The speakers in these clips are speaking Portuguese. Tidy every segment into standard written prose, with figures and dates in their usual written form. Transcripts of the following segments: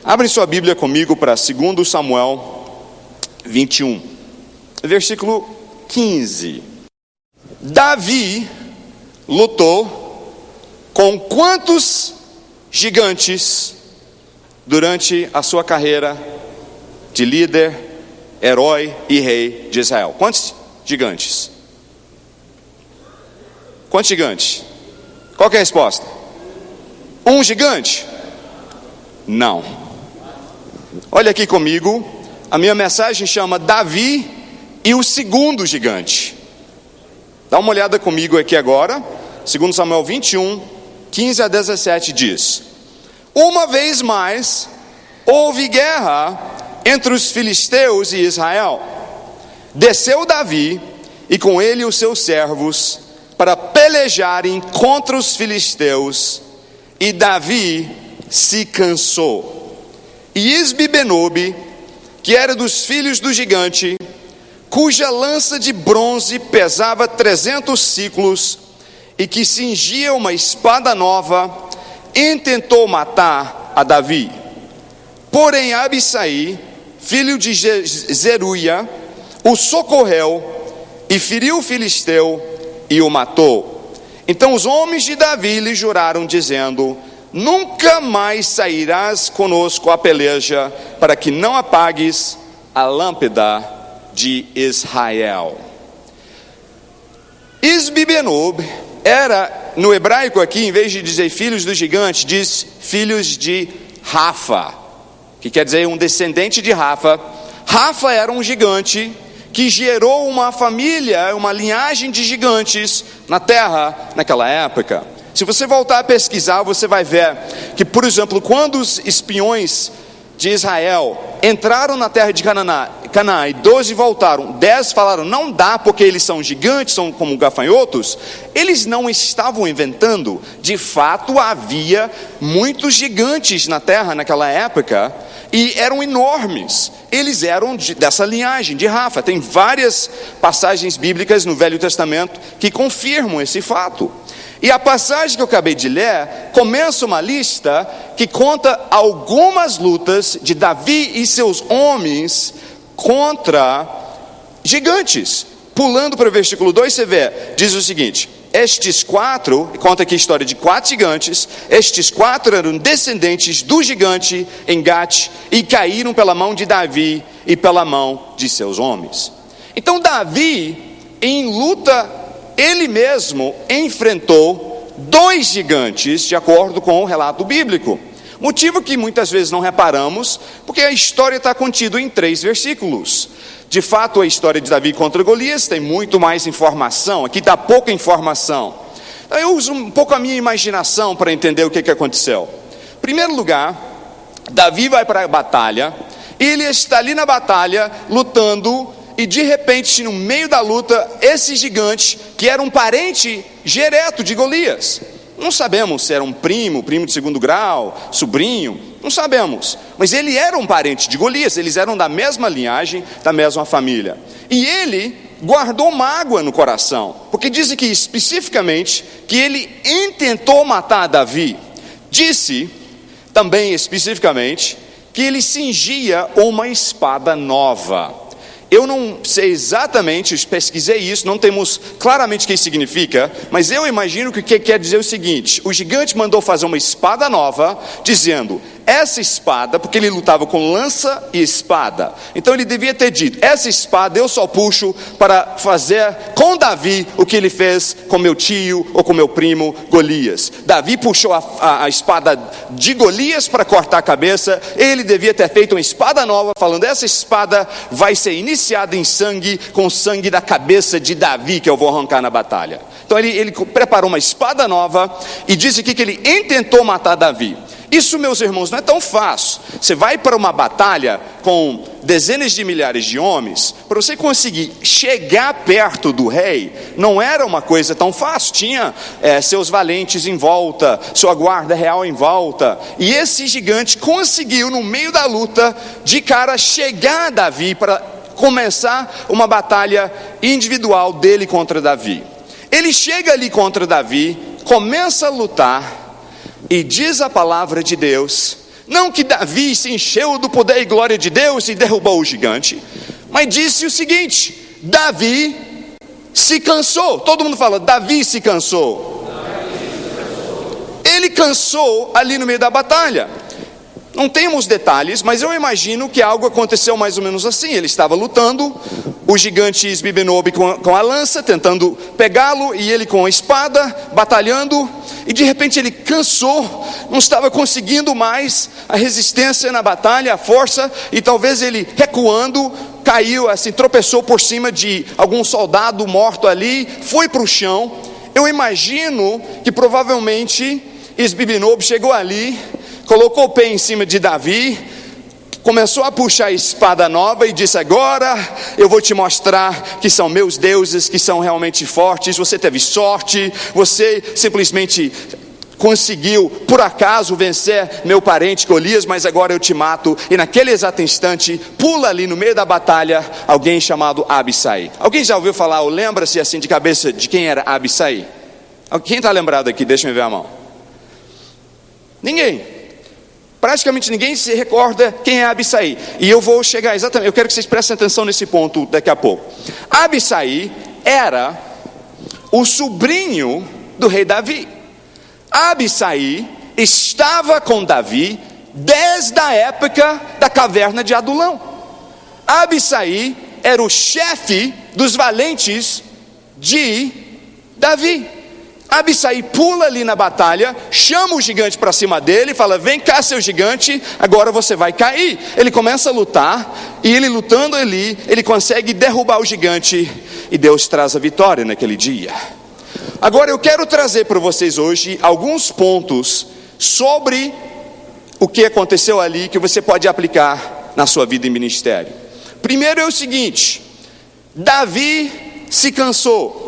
Abre sua Bíblia comigo para 2 Samuel 21, versículo 15. Davi lutou com quantos gigantes durante a sua carreira de líder, herói e rei de Israel? Quantos gigantes? Quantos gigantes? Qual que é a resposta? Um gigante? Não. Olha aqui comigo, a minha mensagem chama Davi e o segundo gigante. Dá uma olhada comigo aqui agora. 2 Samuel 21, 15 a 17 diz: uma vez mais houve guerra entre os filisteus e Israel. Desceu Davi e com ele os seus servos para pelejarem contra os filisteus, e Davi se cansou. E Isbi-Benob, que era dos filhos do gigante, cuja lança de bronze pesava 300 ciclos e que cingia uma espada nova, intentou matar a Davi. Porém Abissai, filho de Zeruia, o socorreu e feriu o filisteu e o matou. Então os homens de Davi lhe juraram, dizendo: nunca mais sairás conosco à peleja, para que não apagues a lâmpada de Israel. Isbi-Benob era, no hebraico aqui, em vez de dizer filhos do gigante, diz filhos de Rafa, que quer dizer um descendente de Rafa. Rafa era um gigante que gerou uma família, uma linhagem de gigantes na terra naquela época. Se você voltar a pesquisar, você vai ver que, por exemplo, quando os espiões de Israel entraram na terra de Canaã e 12 voltaram, 10 falaram não dá porque eles são gigantes, são como gafanhotos, eles não estavam inventando. De fato havia muitos gigantes na terra naquela época e eram enormes. Eles eram dessa linhagem de Rafa. Tem várias passagens bíblicas no Velho Testamento que confirmam esse fato. E a passagem que eu acabei de ler começa uma lista que conta algumas lutas de Davi e seus homens contra gigantes. Pulando para o versículo 2, você vê, diz o seguinte: estes 4, conta aqui a história de 4 gigantes. Estes 4 eram descendentes do gigante em Gate e caíram pela mão de Davi e pela mão de seus homens. Então Davi, em luta, ele mesmo enfrentou 2 gigantes, de acordo com o relato bíblico. Motivo que muitas vezes não reparamos, porque a história está contida em 3 versículos. De fato, a história de Davi contra Golias tem muito mais informação. Aqui dá pouca informação. Então, eu uso um pouco a minha imaginação para entender o que aconteceu. Em primeiro lugar, Davi vai para a batalha, e ele está ali na batalha, lutando, e de repente, no meio da luta, esse gigante, que era um parente direto de Golias, não sabemos se era um primo de segundo grau, sobrinho, não sabemos, mas ele era um parente de Golias, eles eram da mesma linhagem, da mesma família, e ele guardou mágoa no coração, porque diz aqui especificamente, que ele intentou matar Davi. Disse também especificamente, que ele cingia uma espada nova. Eu não sei exatamente, eu pesquisei isso, não temos claramente o que isso significa, mas eu imagino que o que quer dizer é o seguinte: o gigante mandou fazer uma espada nova, dizendo, essa espada, porque ele lutava com lança e espada, então ele devia ter dito, essa espada eu só puxo para fazer com Davi o que ele fez com meu tio ou com meu primo Golias. Davi puxou a espada de Golias para cortar a cabeça, ele devia ter feito uma espada nova, falando, essa espada vai ser iniciada em sangue, com o sangue da cabeça de Davi que eu vou arrancar na batalha. Então ele preparou uma espada nova e disse aqui que ele intentou matar Davi. Isso, meus irmãos, não é tão fácil. Você vai para uma batalha com dezenas de milhares de homens, para você conseguir chegar perto do rei, não era uma coisa tão fácil. Tinha seus valentes em volta, sua guarda real em volta, e esse gigante conseguiu, no meio da luta, de cara chegar a Davi, para começar uma batalha individual dele contra Davi. Ele chega ali contra Davi, começa a lutar, e diz a palavra de Deus, Não que Davi se encheu do poder e glória de Deus e derrubou o gigante, mas disse o seguinte: Davi se cansou. Todo mundo fala, Davi se cansou. Ele cansou ali no meio da batalha. Não temos detalhes, mas eu imagino que algo aconteceu mais ou menos assim. Ele estava lutando, o gigante Isbibenob com a lança, tentando pegá-lo, e ele com a espada, batalhando, e de repente ele cansou, não estava conseguindo mais a resistência na batalha, a força, e talvez ele recuando, caiu assim, tropeçou por cima de algum soldado morto ali, foi para o chão. Eu imagino que provavelmente Isbibenob chegou ali, colocou o pé em cima de Davi, começou a puxar a espada nova e disse: agora eu vou te mostrar que são meus deuses, que são realmente fortes. Você teve sorte, você simplesmente conseguiu por acaso vencer meu parente Golias, mas agora eu te mato. E naquele exato instante, pula ali no meio da batalha alguém chamado Abissai. Alguém já ouviu falar ou lembra-se assim de cabeça de quem era Abissai? Quem está lembrado aqui? Deixa eu ver a mão. Ninguém. Praticamente ninguém se recorda quem é Abissai. E eu vou chegar exatamente, eu quero que vocês prestem atenção nesse ponto daqui a pouco. Abissai era o sobrinho do rei Davi. Abissai estava com Davi desde a época da caverna de Adulão. Abissai era o chefe dos valentes de Davi. Abissai pula ali na batalha, chama o gigante para cima dele, fala: vem cá seu gigante, agora você vai cair. Ele começa a lutar, e ele lutando ali, ele consegue derrubar o gigante, e Deus traz a vitória naquele dia. Agora eu quero trazer para vocês hoje alguns pontos sobre o que aconteceu ali, que você pode aplicar na sua vida e ministério. Primeiro é o seguinte: Davi se cansou.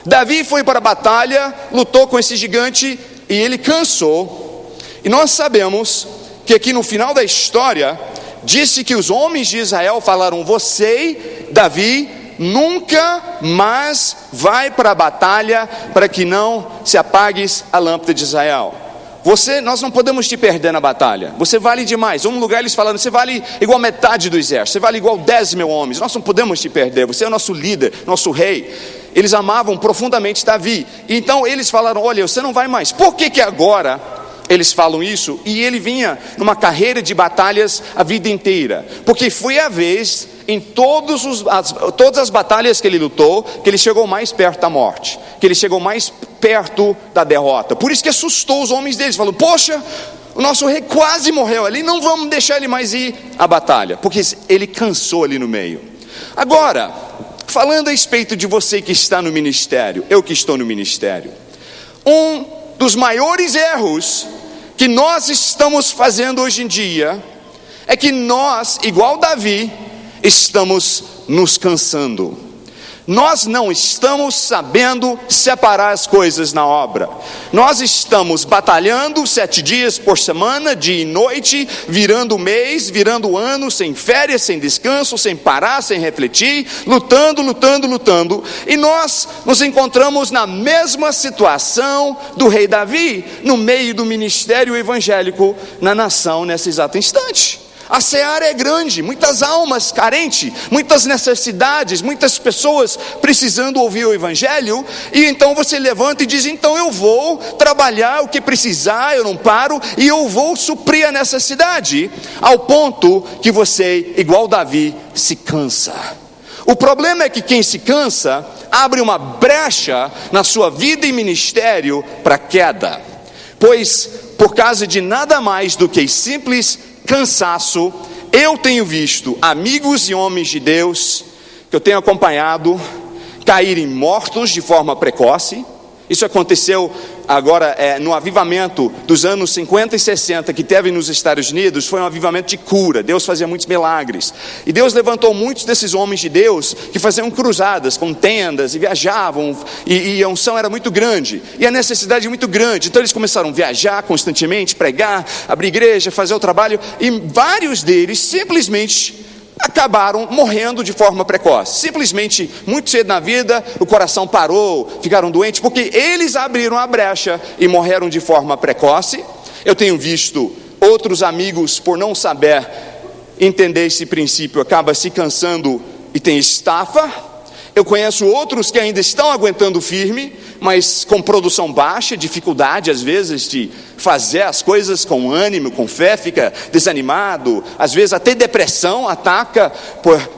Davi foi para a batalha, lutou com esse gigante e ele cansou. E nós sabemos que aqui no final da história, disse que os homens de Israel falaram: você, Davi, nunca mais vai para a batalha, para que não se apagues a lâmpada de Israel. Nós não podemos te perder na batalha, você vale demais. Um lugar eles falaram: você vale igual metade do exército, você vale igual 10 mil homens, nós não podemos te perder, você é o nosso líder, nosso rei. Eles amavam profundamente Davi, então eles falaram: olha, você não vai mais. Por que agora eles falam isso? E ele vinha numa carreira de batalhas a vida inteira, porque foi a vez em todas as batalhas que ele lutou, que ele chegou mais perto da morte, que ele chegou mais perto da derrota. Por isso que assustou os homens deles, falando: poxa, o nosso rei quase morreu ali, não vamos deixar ele mais ir à batalha, porque ele cansou ali no meio. Agora, falando a respeito de você que está no ministério, eu que estou no ministério, um dos maiores erros que nós estamos fazendo hoje em dia é que nós, igual Davi, estamos nos cansando. Nós não estamos sabendo separar as coisas na obra. Nós estamos batalhando 7 dias por semana, dia e noite, virando mês, virando ano, sem férias, sem descanso, sem parar, sem refletir, lutando. E nós nos encontramos na mesma situação do rei Davi, no meio do ministério evangélico na nação nesse exato instante. A seara é grande, muitas almas carentes, muitas necessidades, muitas pessoas precisando ouvir o evangelho. E então você levanta e diz: então eu vou trabalhar o que precisar, eu não paro, e eu vou suprir a necessidade, ao ponto que você, igual Davi, se cansa. O problema é que quem se cansa abre uma brecha na sua vida e ministério para queda, pois por causa de nada mais do que simples cansaço, eu tenho visto amigos e homens de Deus que eu tenho acompanhado caírem mortos de forma precoce. Isso aconteceu agora no avivamento dos anos 50 e 60 que teve nos Estados Unidos. Foi um avivamento de cura, Deus fazia muitos milagres, e Deus levantou muitos desses homens de Deus que faziam cruzadas com tendas e viajavam, e a unção era muito grande, e a necessidade muito grande. Então eles começaram a viajar constantemente, pregar, abrir igreja, fazer o trabalho, e vários deles simplesmente acabaram morrendo de forma precoce. Simplesmente, muito cedo na vida, o coração parou, ficaram doentes, porque eles abriram a brecha e morreram de forma precoce. Eu tenho visto outros amigos, por não saber entender esse princípio, acabam se cansando e tem estafa. Eu conheço outros que ainda estão aguentando firme, mas com produção baixa, dificuldade às vezes de fazer as coisas com ânimo, com fé, fica desanimado, às vezes até depressão ataca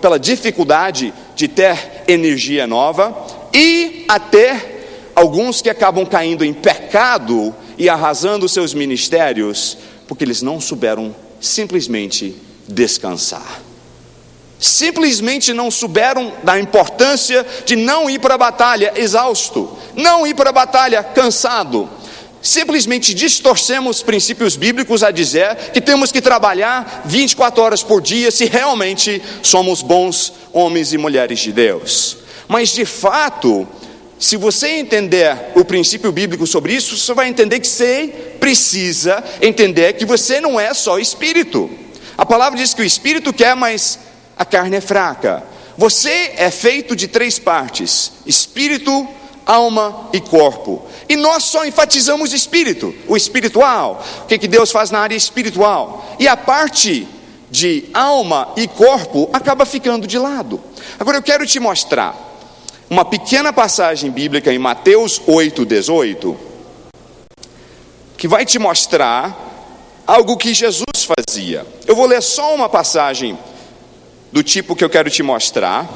pela dificuldade de ter energia nova, e até alguns que acabam caindo em pecado e arrasando seus ministérios, porque eles não souberam simplesmente descansar. Simplesmente não souberam da importância de não ir para a batalha exausto, não ir para a batalha cansado. Simplesmente distorcemos princípios bíblicos a dizer que temos que trabalhar 24 horas por dia se realmente somos bons homens e mulheres de Deus. Mas de fato, se você entender o princípio bíblico sobre isso, você vai entender que você precisa entender que você não é só espírito. A palavra diz que o espírito quer, mas a carne é fraca. Você é feito de 3 partes: espírito, alma e corpo. E nós só enfatizamos espírito, o espiritual. O que Deus faz na área espiritual? E a parte de alma e corpo acaba ficando de lado. Agora eu quero te mostrar uma pequena passagem bíblica em Mateus 8:18, que vai te mostrar algo que Jesus fazia. Eu vou ler só uma passagem do tipo que eu quero te mostrar,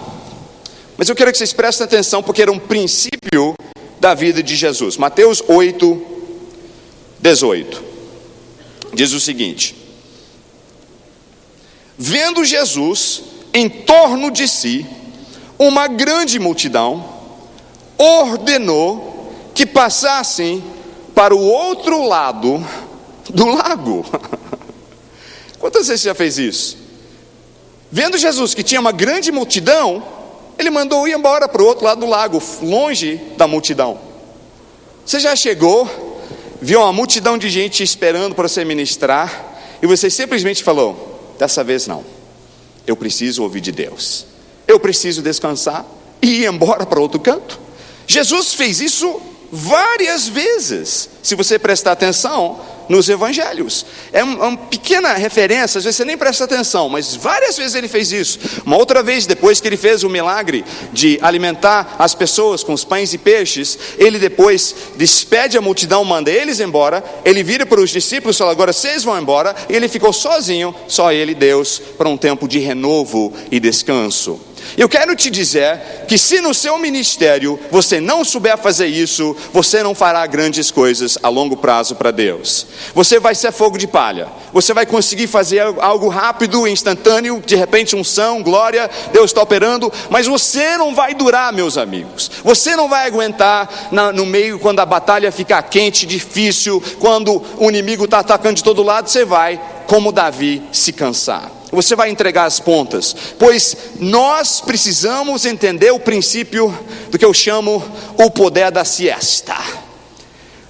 mas eu quero que vocês prestem atenção, porque era um princípio da vida de Jesus. Mateus 8:18 diz o seguinte: vendo Jesus em torno de si uma grande multidão, ordenou que passassem para o outro lado do lago. Quantas vezes você já fez isso? Vendo Jesus que tinha uma grande multidão, ele mandou ir embora para o outro lado do lago, longe da multidão. Você já chegou, viu uma multidão de gente esperando para você ministrar, e você simplesmente falou: dessa vez não, eu preciso ouvir de Deus, eu preciso descansar, e ir embora para outro canto? Jesus fez isso várias vezes, se você prestar atenção nos evangelhos. É uma pequena referência, às vezes você nem presta atenção, mas várias vezes ele fez isso. Uma outra vez, depois que ele fez o milagre de alimentar as pessoas com os pães e peixes, ele depois despede a multidão, manda eles embora, ele vira para os discípulos e fala: agora vocês vão embora, e ele ficou sozinho, só ele e Deus, para um tempo de renovo e descanso. Eu quero te dizer que se no seu ministério você não souber fazer isso, você não fará grandes coisas a longo prazo para Deus. Você vai ser fogo de palha, você vai conseguir fazer algo rápido, instantâneo, de repente unção, glória, Deus está operando, mas você não vai durar, meus amigos. Você não vai aguentar no meio, quando a batalha ficar quente, difícil, quando o inimigo está atacando de todo lado, você vai, como Davi, se cansar. Você vai entregar as pontas, pois nós precisamos entender o princípio do que eu chamo o poder da siesta.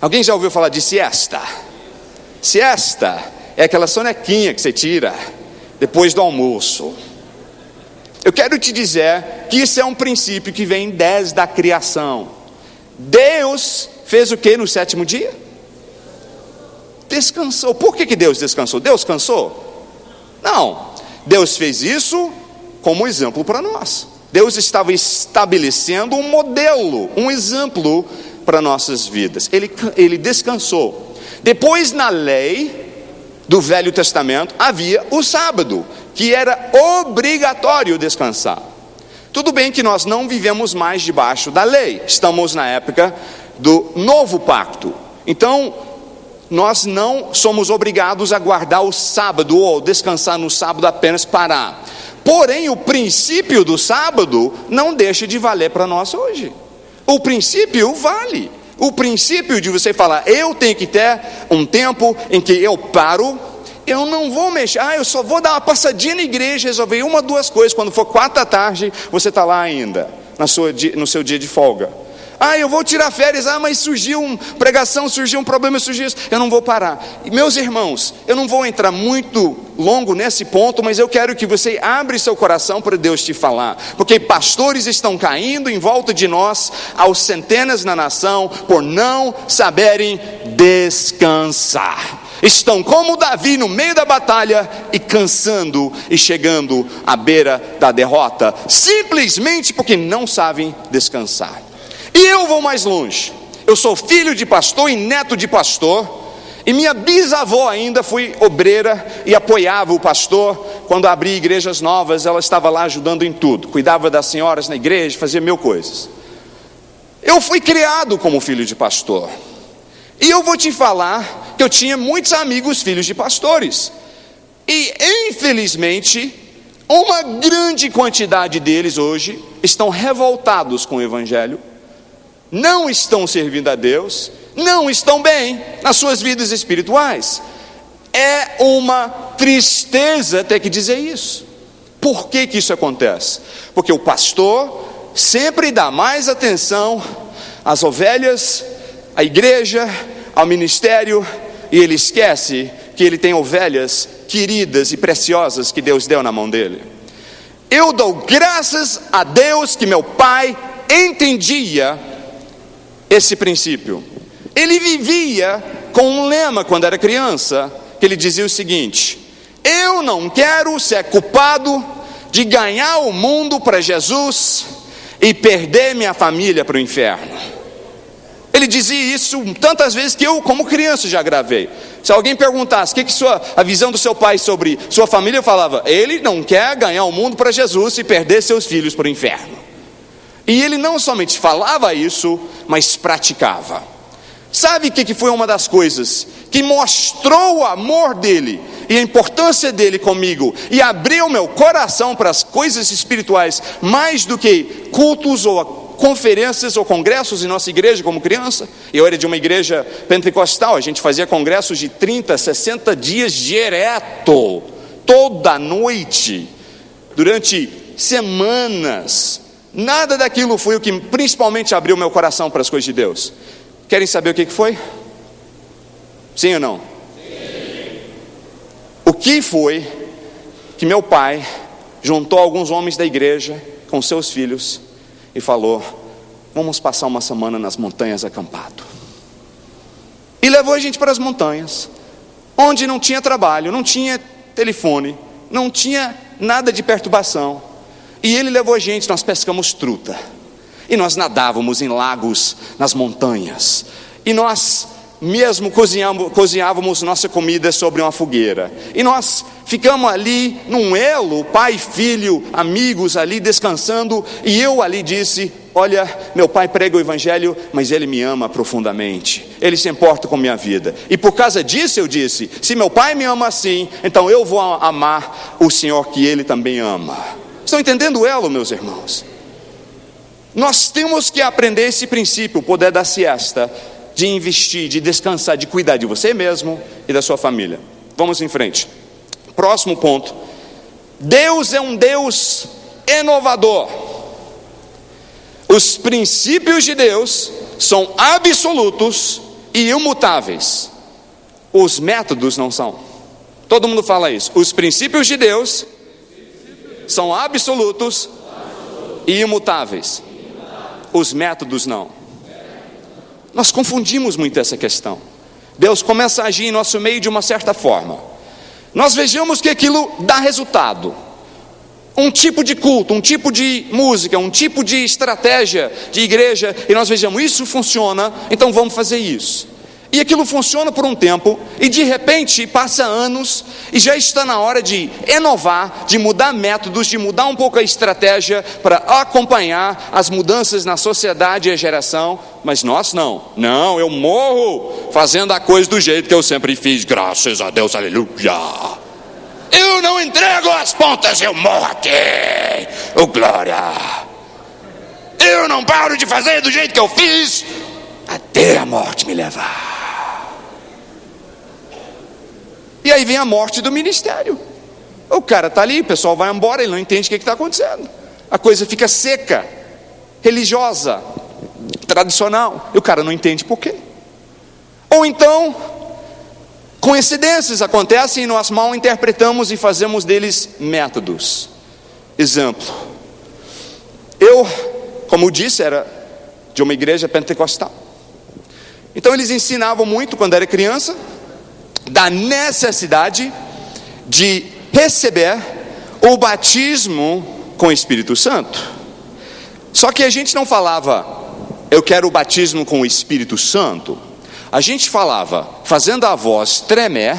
Alguém já ouviu falar de siesta? Siesta é aquela sonequinha que você tira depois do almoço. Eu quero te dizer que isso é um princípio que vem desde a criação. Deus fez o que no 7º dia? Descansou. Por que Deus descansou? Deus cansou? Não, Deus fez isso como exemplo para nós. Deus estava estabelecendo um modelo, um exemplo para nossas vidas. Ele descansou. Depois, na lei do Velho Testamento, havia o sábado, que era obrigatório descansar. Tudo bem que nós não vivemos mais debaixo da lei, estamos na época do novo pacto. Então, nós não somos obrigados a guardar o sábado ou descansar no sábado, apenas parar. Porém, o princípio do sábado não deixa de valer para nós hoje. O princípio vale. O princípio de você falar: eu tenho que ter um tempo em que eu paro, eu não vou mexer, eu só vou dar uma passadinha na igreja, resolver 1 ou 2 coisas. Quando for 4 da tarde, você está lá ainda, no seu dia de folga. Eu vou tirar férias, mas surgiu uma pregação, surgiu um problema, surgiu isso, eu não vou parar. E, meus irmãos, eu não vou entrar muito longo nesse ponto, mas eu quero que você abra seu coração para Deus te falar, porque pastores estão caindo em volta de nós, aos centenas na nação, por não saberem descansar. Estão como Davi no meio da batalha e cansando e chegando à beira da derrota, simplesmente porque não sabem descansar. E eu vou mais longe. Eu sou filho de pastor e neto de pastor, e minha bisavó ainda foi obreira e apoiava o pastor. Quando abria igrejas novas, ela estava lá ajudando em tudo, cuidava das senhoras na igreja, fazia mil coisas. Eu fui criado como filho de pastor, e eu vou te falar que eu tinha muitos amigos filhos de pastores, e infelizmente uma grande quantidade deles hoje estão revoltados com o evangelho, não estão servindo a Deus, não estão bem nas suas vidas espirituais. É uma tristeza ter que dizer isso. Por que que isso acontece? Porque o pastor sempre dá mais atenção às ovelhas, à igreja, ao ministério, e ele esquece que ele tem ovelhas queridas e preciosas que Deus deu na mão dele. Eu dou graças a Deus que meu pai entendia esse princípio. Ele vivia com um lema quando era criança, que ele dizia o seguinte: eu não quero ser culpado de ganhar o mundo para Jesus e perder minha família para o inferno. Ele dizia isso tantas vezes que eu, como criança, já gravei. Se alguém perguntasse a visão do seu pai sobre sua família, eu falava: ele não quer ganhar o mundo para Jesus e perder seus filhos para o inferno. E ele não somente falava isso, mas praticava. Sabe o que foi uma das coisas que mostrou o amor dele e a importância dele comigo e abriu meu coração para as coisas espirituais mais do que cultos ou conferências ou congressos em nossa igreja como criança? Eu era de uma igreja pentecostal, a gente fazia congressos de 30, 60 dias direto, toda noite, durante semanas. Nada daquilo foi o que principalmente abriu meu coração para as coisas de Deus. Querem saber o que foi? Sim ou não? Sim. O que foi que meu pai juntou alguns homens da igreja com seus filhos e falou: vamos passar uma semana nas montanhas acampado. E levou a gente para as montanhas, onde não tinha trabalho, não tinha telefone, não tinha nada de perturbação. E ele levou a gente, nós pescamos truta, e nós nadávamos em lagos, nas montanhas, e nós mesmo cozinhávamos nossa comida sobre uma fogueira, e nós ficamos ali num elo, pai e filho, amigos ali descansando, e eu ali disse: olha, meu pai prega o evangelho, mas ele me ama profundamente, ele se importa com minha vida, e por causa disso eu disse: se meu pai me ama assim, então eu vou amar o Senhor que ele também ama. Estão entendendo o elo, meus irmãos? Nós temos que aprender esse princípio, o poder da siesta, de investir, de descansar, de cuidar de você mesmo e da sua família. Vamos em frente. Próximo ponto: Deus é um Deus inovador. Os princípios de Deus são absolutos e imutáveis. Os métodos não são. Todo mundo fala isso. Os princípios de Deus são absolutos e imutáveis. Os métodos não. Nós confundimos muito essa questão. Deus começa a agir em nosso meio de uma certa forma. Nós vejamos que aquilo dá resultado. Um tipo de culto, um tipo de música, um tipo de estratégia de igreja, e nós vejamos, isso funciona, então vamos fazer isso. E aquilo funciona por um tempo, e de repente passa anos, e já está na hora de inovar, de mudar métodos, de mudar um pouco a estratégia para acompanhar as mudanças na sociedade e a geração. Mas nós não, eu morro fazendo a coisa do jeito que eu sempre fiz, graças a Deus, aleluia. Eu não entrego as pontas, eu morro aqui, oh glória. Eu não paro de fazer do jeito que eu fiz, até a morte me levar. E aí vem a morte do ministério. O cara está ali, o pessoal vai embora, ele não entende o que está acontecendo. A coisa fica seca, religiosa, tradicional, e o cara não entende por quê. Ou então, coincidências acontecem e nós mal interpretamos e fazemos deles métodos. Exemplo: eu, como disse, era de uma igreja pentecostal. Então eles ensinavam muito quando era criança, da necessidade de receber o batismo com o Espírito Santo. Só que a gente não falava, eu quero o batismo com o Espírito Santo. A gente falava, fazendo a voz tremer,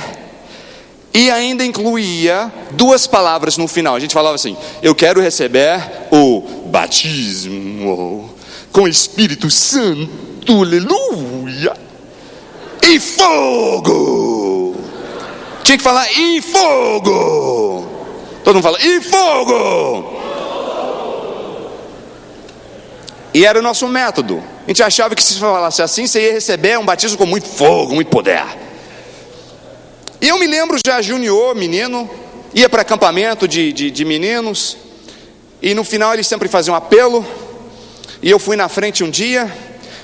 e ainda incluía duas palavras no final. A gente falava assim, eu quero receber o batismo com o Espírito Santo, aleluia, e fogo. Tinha que falar, e fogo. Todo mundo fala, e fogo. E era o nosso método. A gente achava que se falasse assim, você ia receber um batismo com muito fogo, muito poder. E eu me lembro já junior, menino, ia para acampamento de meninos, e no final eles sempre faziam um apelo, e eu fui na frente um dia,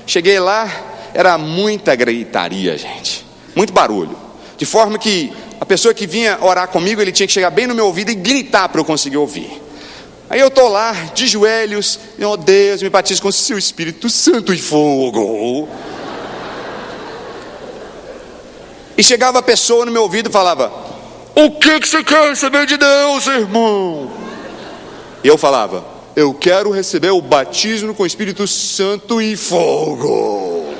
cheguei lá, era muita gritaria, gente, muito barulho, de forma que a pessoa que vinha orar comigo, ele tinha que chegar bem no meu ouvido e gritar para eu conseguir ouvir. Aí eu estou lá, de joelhos, e, oh Deus, me batize com o seu Espírito Santo e fogo. E chegava a pessoa no meu ouvido e falava, o que você quer receber de Deus, irmão? E eu falava, eu quero receber o batismo com o Espírito Santo e fogo.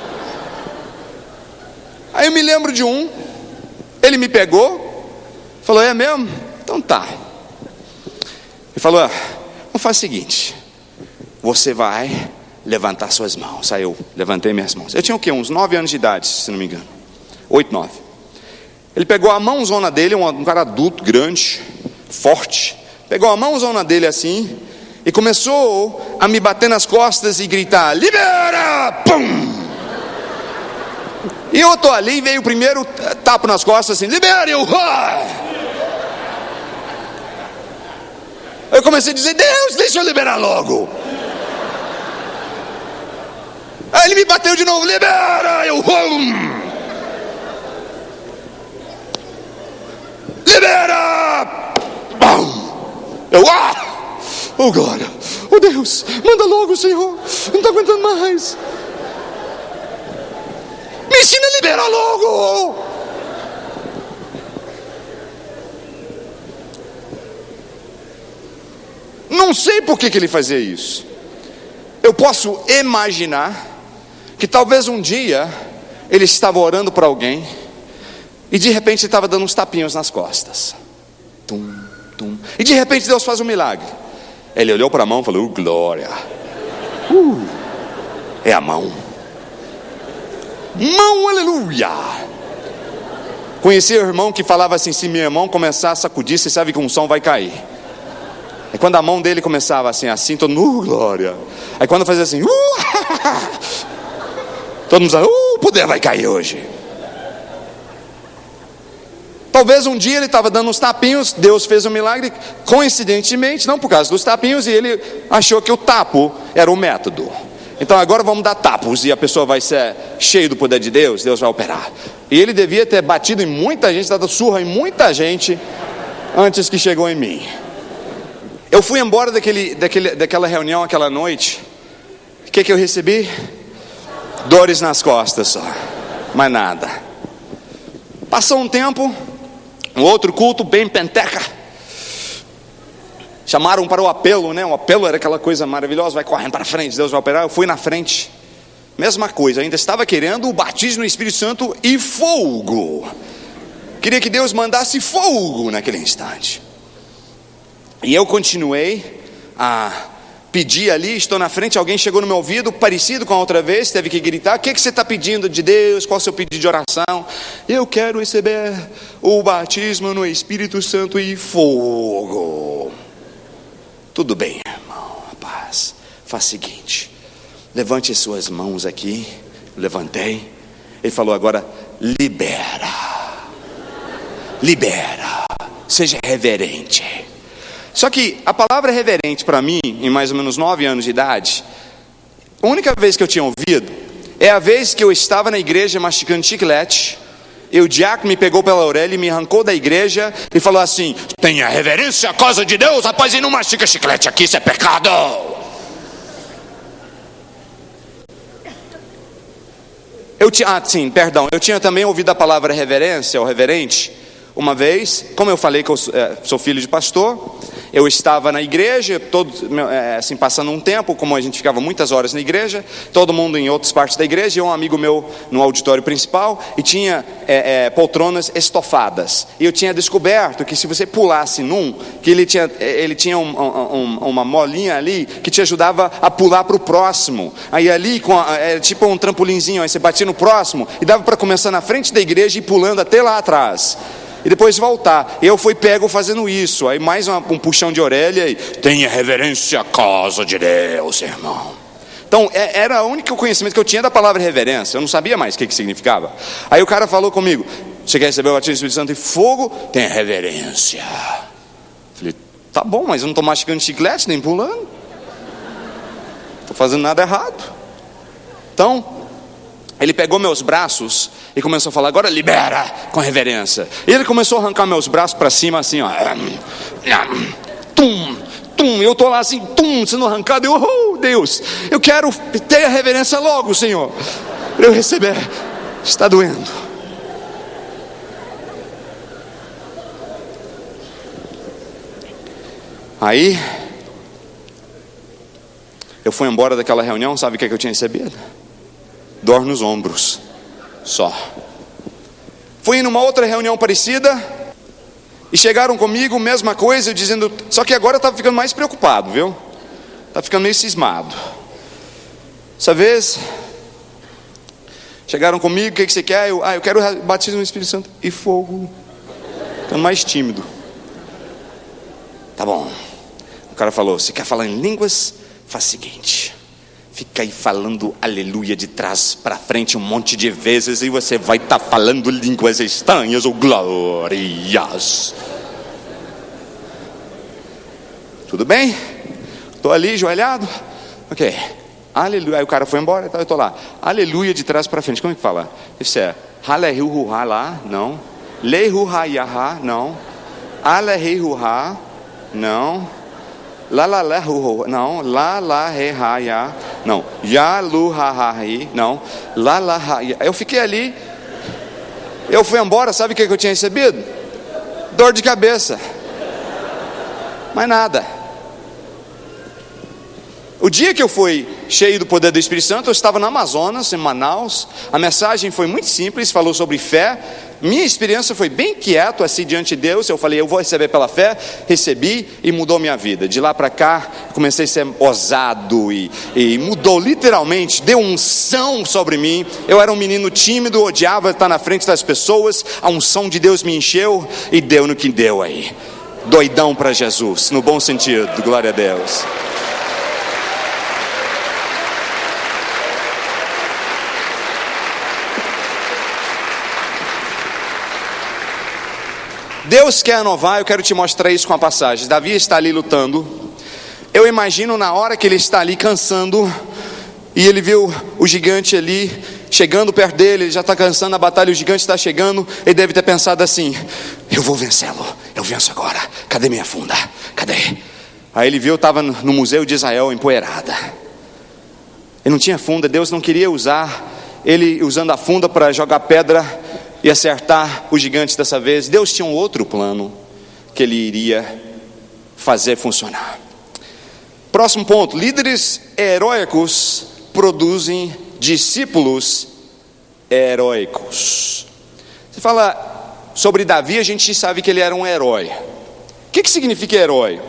Aí eu me lembro de um, ele me pegou, falou, é mesmo? Então tá. Ele falou, vamos fazer o seguinte, você vai levantar suas mãos. Aí eu levantei minhas mãos. Eu tinha o quê? Uns 9 anos de idade, se não me engano. 8, 9. Ele pegou a mãozona dele, um cara adulto, grande, forte. Pegou a mãozona dele assim e começou a me bater nas costas e gritar, libera! Pum! E eu tô ali, veio o primeiro tapa nas costas assim, libera! Eu comecei a dizer, Deus, deixa eu liberar logo. Aí ele me bateu de novo, libera! Eu libera! Eu, oh glória, oh Deus, manda logo, Senhor, não estou aguentando mais. Me ensina a liberar logo. Não sei por que ele fazia isso. Eu posso imaginar que talvez um dia ele estava orando para alguém e de repente ele estava dando uns tapinhos nas costas. Tum, tum. E de repente Deus faz um milagre. Ele olhou para a mão e falou, glória. É a mão. Mão, aleluia. Conheci o irmão que falava assim, se minha mão começar a sacudir, você sabe que um som vai cair. Aí quando a mão dele começava assim, todo mundo, glória. Aí quando fazia assim, todo mundo sabe, o poder vai cair hoje. Talvez um dia ele estava dando uns tapinhos, Deus fez um milagre, coincidentemente, não por causa dos tapinhos, e ele achou que o tapo era o método. Então agora vamos dar tapos, e a pessoa vai ser cheia do poder de Deus, Deus vai operar. E ele devia ter batido em muita gente, dado surra em muita gente, antes que chegou em mim. Eu fui embora daquela reunião, aquela noite, o que eu recebi? Dores nas costas só, mais nada. Passou um tempo, um outro culto bem penteca, chamaram para o apelo, né? O apelo era aquela coisa maravilhosa, vai correndo para frente, Deus vai operar. Eu fui na frente, mesma coisa, ainda estava querendo o batismo no Espírito Santo e fogo. Queria que Deus mandasse fogo naquele instante. E eu continuei a pedir ali, estou na frente, alguém chegou no meu ouvido, parecido com a outra vez, teve que gritar, o que você está pedindo de Deus, qual é o seu pedido de oração? Eu quero receber o batismo no Espírito Santo e fogo. Tudo bem, irmão, rapaz, faz o seguinte, levante as suas mãos aqui. Levantei. Ele falou, agora libera, seja reverente. Só que a palavra reverente para mim, em mais ou menos 9 anos de idade, a única vez que eu tinha ouvido é a vez que eu estava na igreja mastigando chiclete, e o diácono me pegou pela orelha e me arrancou da igreja e falou assim, tenha reverência à causa de Deus, rapaz, e não mastiga chiclete aqui, isso é pecado. Eu tinha também ouvido a palavra reverência ou reverente uma vez. Como eu falei que eu sou filho de pastor, eu estava na igreja, assim, passando um tempo, como a gente ficava muitas horas na igreja, todo mundo em outras partes da igreja, e um amigo meu no auditório principal, e tinha poltronas estofadas. E eu tinha descoberto que se você pulasse que ele tinha uma molinha ali que te ajudava a pular para o próximo. Aí ali, tipo um trampolinzinho, aí você batia no próximo e dava para começar na frente da igreja e ir pulando até lá atrás. E depois voltar. Eu fui pego fazendo isso. Aí mais um puxão de orelha e tenha reverência à casa de Deus, irmão. Então era o único conhecimento que eu tinha da palavra reverência. Eu não sabia mais o que significava. Aí o cara falou comigo: você quer receber o batismo do Espírito Santo e fogo? Tenha reverência. Falei, tá bom, mas eu não estou mastigando chiclete nem pulando. Não estou fazendo nada errado. Então ele pegou meus braços e começou a falar: agora libera com reverência. E ele começou a arrancar meus braços para cima assim, ó. Tum, tum. Eu estou lá assim, tum, sendo arrancado. Oh Deus, eu quero ter a reverência logo, Senhor, para eu receber. Está doendo. Aí eu fui embora daquela reunião. Sabe o que eu tinha recebido? Dor nos ombros, só. Fui numa outra reunião parecida e chegaram comigo, mesma coisa, dizendo, só que agora eu estava ficando mais preocupado, viu? Estava ficando meio cismado. Essa vez chegaram comigo: o que você quer? Eu quero batismo no Espírito Santo e fogo. Ficando mais tímido. Tá bom. O cara falou: você quer falar em línguas? Faz o seguinte, fica aí falando aleluia de trás para frente um monte de vezes e você vai estar falando línguas estranhas ou glórias. Tudo bem? Estou ali ajoelhado. Ok, aleluia. Aí o cara foi embora, então eu estou lá, aleluia de trás para frente. Como é que fala? Isso é aleluia lá? Não. Lehuhayaha? Não. Aleluia? Não. La la la hu, não. La la he ha ya, não. Ya lu ha ha hi, não. La la ha ya. Eu fiquei ali. Eu fui embora. Sabe o que eu tinha recebido? Dor de cabeça. Mais nada. O dia que eu fui cheio do poder do Espírito Santo, eu estava no Amazonas, em Manaus. A mensagem foi muito simples, falou sobre fé. Minha experiência foi bem quieto assim diante de Deus. Eu falei: eu vou receber pela fé. Recebi e mudou minha vida. De lá para cá comecei a ser ousado e mudou literalmente. Deu unção sobre mim. Eu era um menino tímido, odiava estar na frente das pessoas. A unção de Deus me encheu e deu no que deu aí. Doidão para Jesus, no bom sentido. Glória a Deus. Deus quer inovar. Eu quero te mostrar isso com a passagem. Davi está ali lutando. Eu imagino na hora que ele está ali cansando, e ele viu o gigante ali chegando perto dele. Ele já está cansando a batalha, o gigante está chegando. Ele deve ter pensado assim: eu vou vencê-lo, eu venço agora. Cadê minha funda? Cadê? Aí ele viu, estava no Museu de Israel, empoeirada. Ele não tinha funda. Deus não queria usar ele usando a funda para jogar pedra e acertar os gigantes dessa vez. Deus tinha um outro plano que ele iria fazer funcionar. Próximo ponto: líderes heróicos produzem discípulos heróicos. Você fala sobre Davi, a gente sabe que ele era um herói. O que significa herói?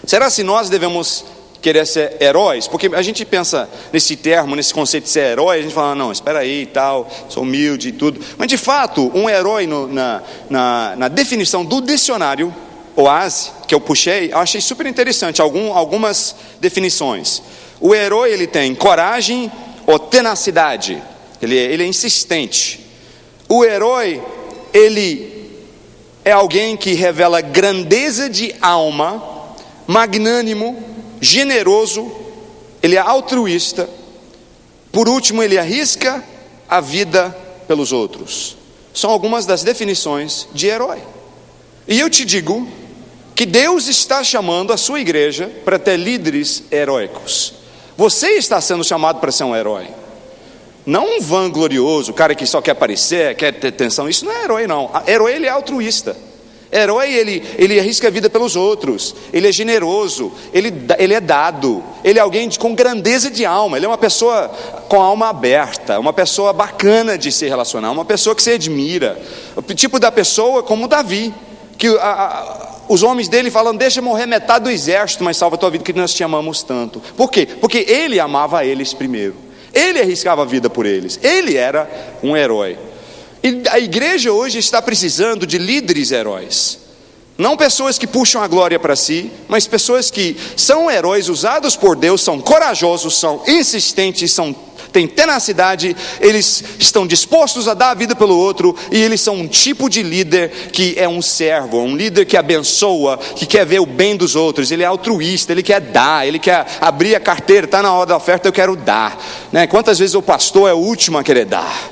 Será que nós devemos querer ser heróis? Porque a gente pensa nesse termo, nesse conceito de ser herói, a gente fala: não, espera aí e tal, sou humilde e tudo. Mas de fato, um herói na definição do dicionário OASE, que eu puxei, eu achei super interessante algumas definições. O herói, ele tem coragem ou tenacidade, ele é insistente. O herói, ele é alguém que revela grandeza de alma, magnânimo, generoso, ele é altruísta. Por último, ele arrisca a vida pelos outros. São algumas das definições de herói. E eu te digo que Deus está chamando a sua igreja para ter líderes heróicos. Você está sendo chamado para ser um herói. Não um vanglorioso, o cara que só quer aparecer, quer ter atenção. Isso não é herói, não. Herói, ele é altruísta. Herói, ele arrisca a vida pelos outros. Ele é generoso, ele é dado. Ele é alguém com grandeza de alma. Ele é uma pessoa com a alma aberta, uma pessoa bacana de se relacionar, uma pessoa que se admira. O tipo da pessoa como Davi, que os homens dele falam: deixa morrer metade do exército, mas salva a tua vida, que nós te amamos tanto. Por quê? Porque ele amava eles primeiro. Ele arriscava a vida por eles. Ele era um herói. E a igreja hoje está precisando de líderes heróis. Não pessoas que puxam a glória para si, mas pessoas que são heróis usados por Deus, são corajosos, são insistentes, têm tenacidade, eles estão dispostos a dar a vida pelo outro, e eles são um tipo de líder que é um servo, um líder que abençoa, que quer ver o bem dos outros. Ele é altruísta, ele quer dar, ele quer abrir a carteira, está na hora da oferta, eu quero dar, né? Quantas vezes o pastor é o último a querer dar?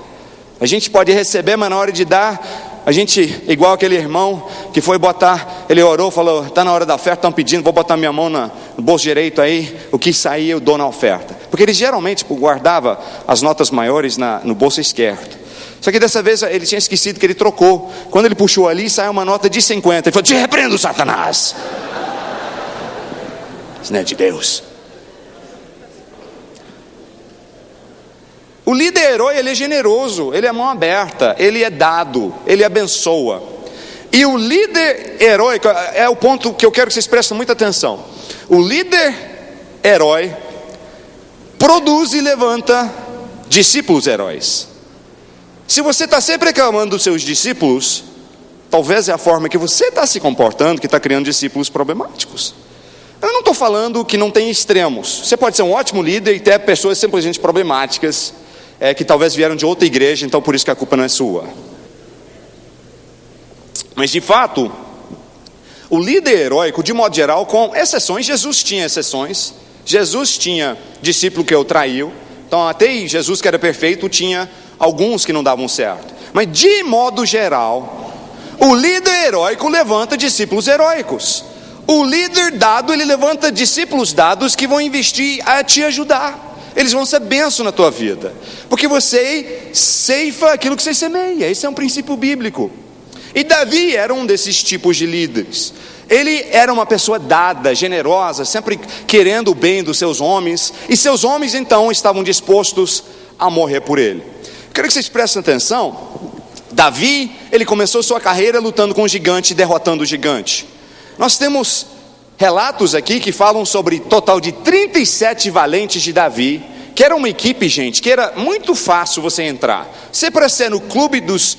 A gente pode receber, mas na hora de dar, a gente, igual aquele irmão que foi botar, ele orou, falou: está na hora da oferta, estão pedindo, vou botar minha mão no bolso direito aí, o que sair eu dou na oferta. Porque ele geralmente guardava as notas maiores no bolso esquerdo. Só que dessa vez ele tinha esquecido que ele trocou. Quando ele puxou ali, saiu uma nota de 50. Ele falou: te repreendo, Satanás. Isso não é de Deus. O líder herói, ele é generoso, ele é mão aberta, ele é dado, ele abençoa. E o líder heróico é o ponto que eu quero que vocês prestem muita atenção. O líder herói produz e levanta discípulos heróis. Se você está sempre reclamando dos seus discípulos, talvez é a forma que você está se comportando que está criando discípulos problemáticos. Eu não estou falando que não tem extremos. Você pode ser um ótimo líder e ter pessoas simplesmente problemáticas, que talvez vieram de outra igreja, então por isso que a culpa não é sua. Mas de fato, o líder heróico, de modo geral, com exceções, Jesus tinha exceções. Jesus tinha discípulo que o traiu. Então até Jesus, que era perfeito, tinha alguns que não davam certo. Mas de modo geral, o líder heróico levanta discípulos heróicos. O líder dado, ele levanta discípulos dados que vão investir a te ajudar. Eles vão ser bênção na tua vida, porque você ceifa aquilo que você semeia. Esse é um princípio bíblico. E Davi era um desses tipos de líderes. Ele era uma pessoa dada, generosa, sempre querendo o bem dos seus homens, e seus homens então estavam dispostos a morrer por ele. Quero que vocês prestem atenção. Davi, ele começou sua carreira lutando com o gigante, derrotando o gigante. Nós temos relatos aqui que falam sobre total de 37 valentes de Davi, que era uma equipe, gente, que era muito fácil você entrar. Você, para ser no clube dos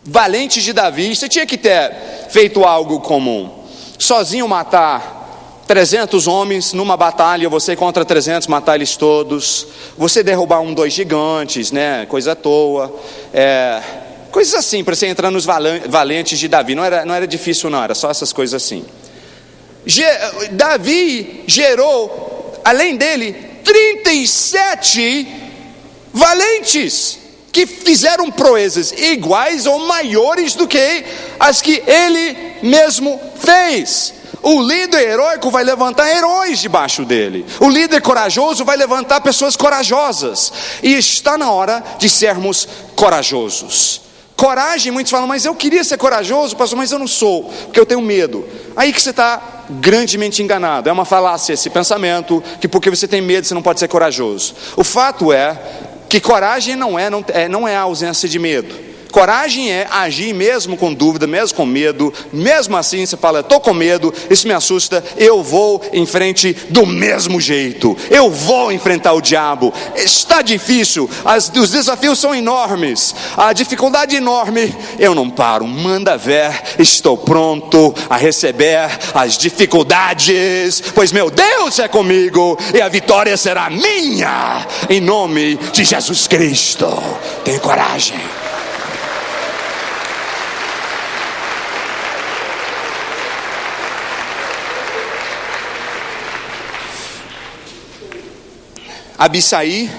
valentes de Davi, você tinha que ter feito algo comum: sozinho matar 300 homens numa batalha, você contra 300, matar eles todos, você derrubar 2 gigantes, né, coisa à toa, coisas assim, para você entrar nos valentes de Davi. Não era difícil não, era só essas coisas assim. Davi gerou, além dele, 37 valentes que fizeram proezas iguais ou maiores do que as que ele mesmo fez. O líder heróico vai levantar heróis debaixo dele. O líder corajoso vai levantar pessoas corajosas. E está na hora de sermos corajosos. Coragem, muitos falam: mas eu queria ser corajoso, pastor, mas eu não sou, porque eu tenho medo. Aí que você está grandemente enganado. É uma falácia esse pensamento, que porque você tem medo você não pode ser corajoso. O fato é que coragem não é a ausência de medo. Coragem é agir mesmo com dúvida, mesmo com medo. Mesmo assim você fala: estou com medo, isso me assusta, eu vou em frente do mesmo jeito. Eu vou enfrentar o diabo. Está difícil, os desafios são enormes, a dificuldade é enorme. Eu não paro, manda ver, estou pronto a receber as dificuldades, pois meu Deus é comigo e a vitória será minha, em nome de Jesus Cristo. Tenha coragem. Abisai,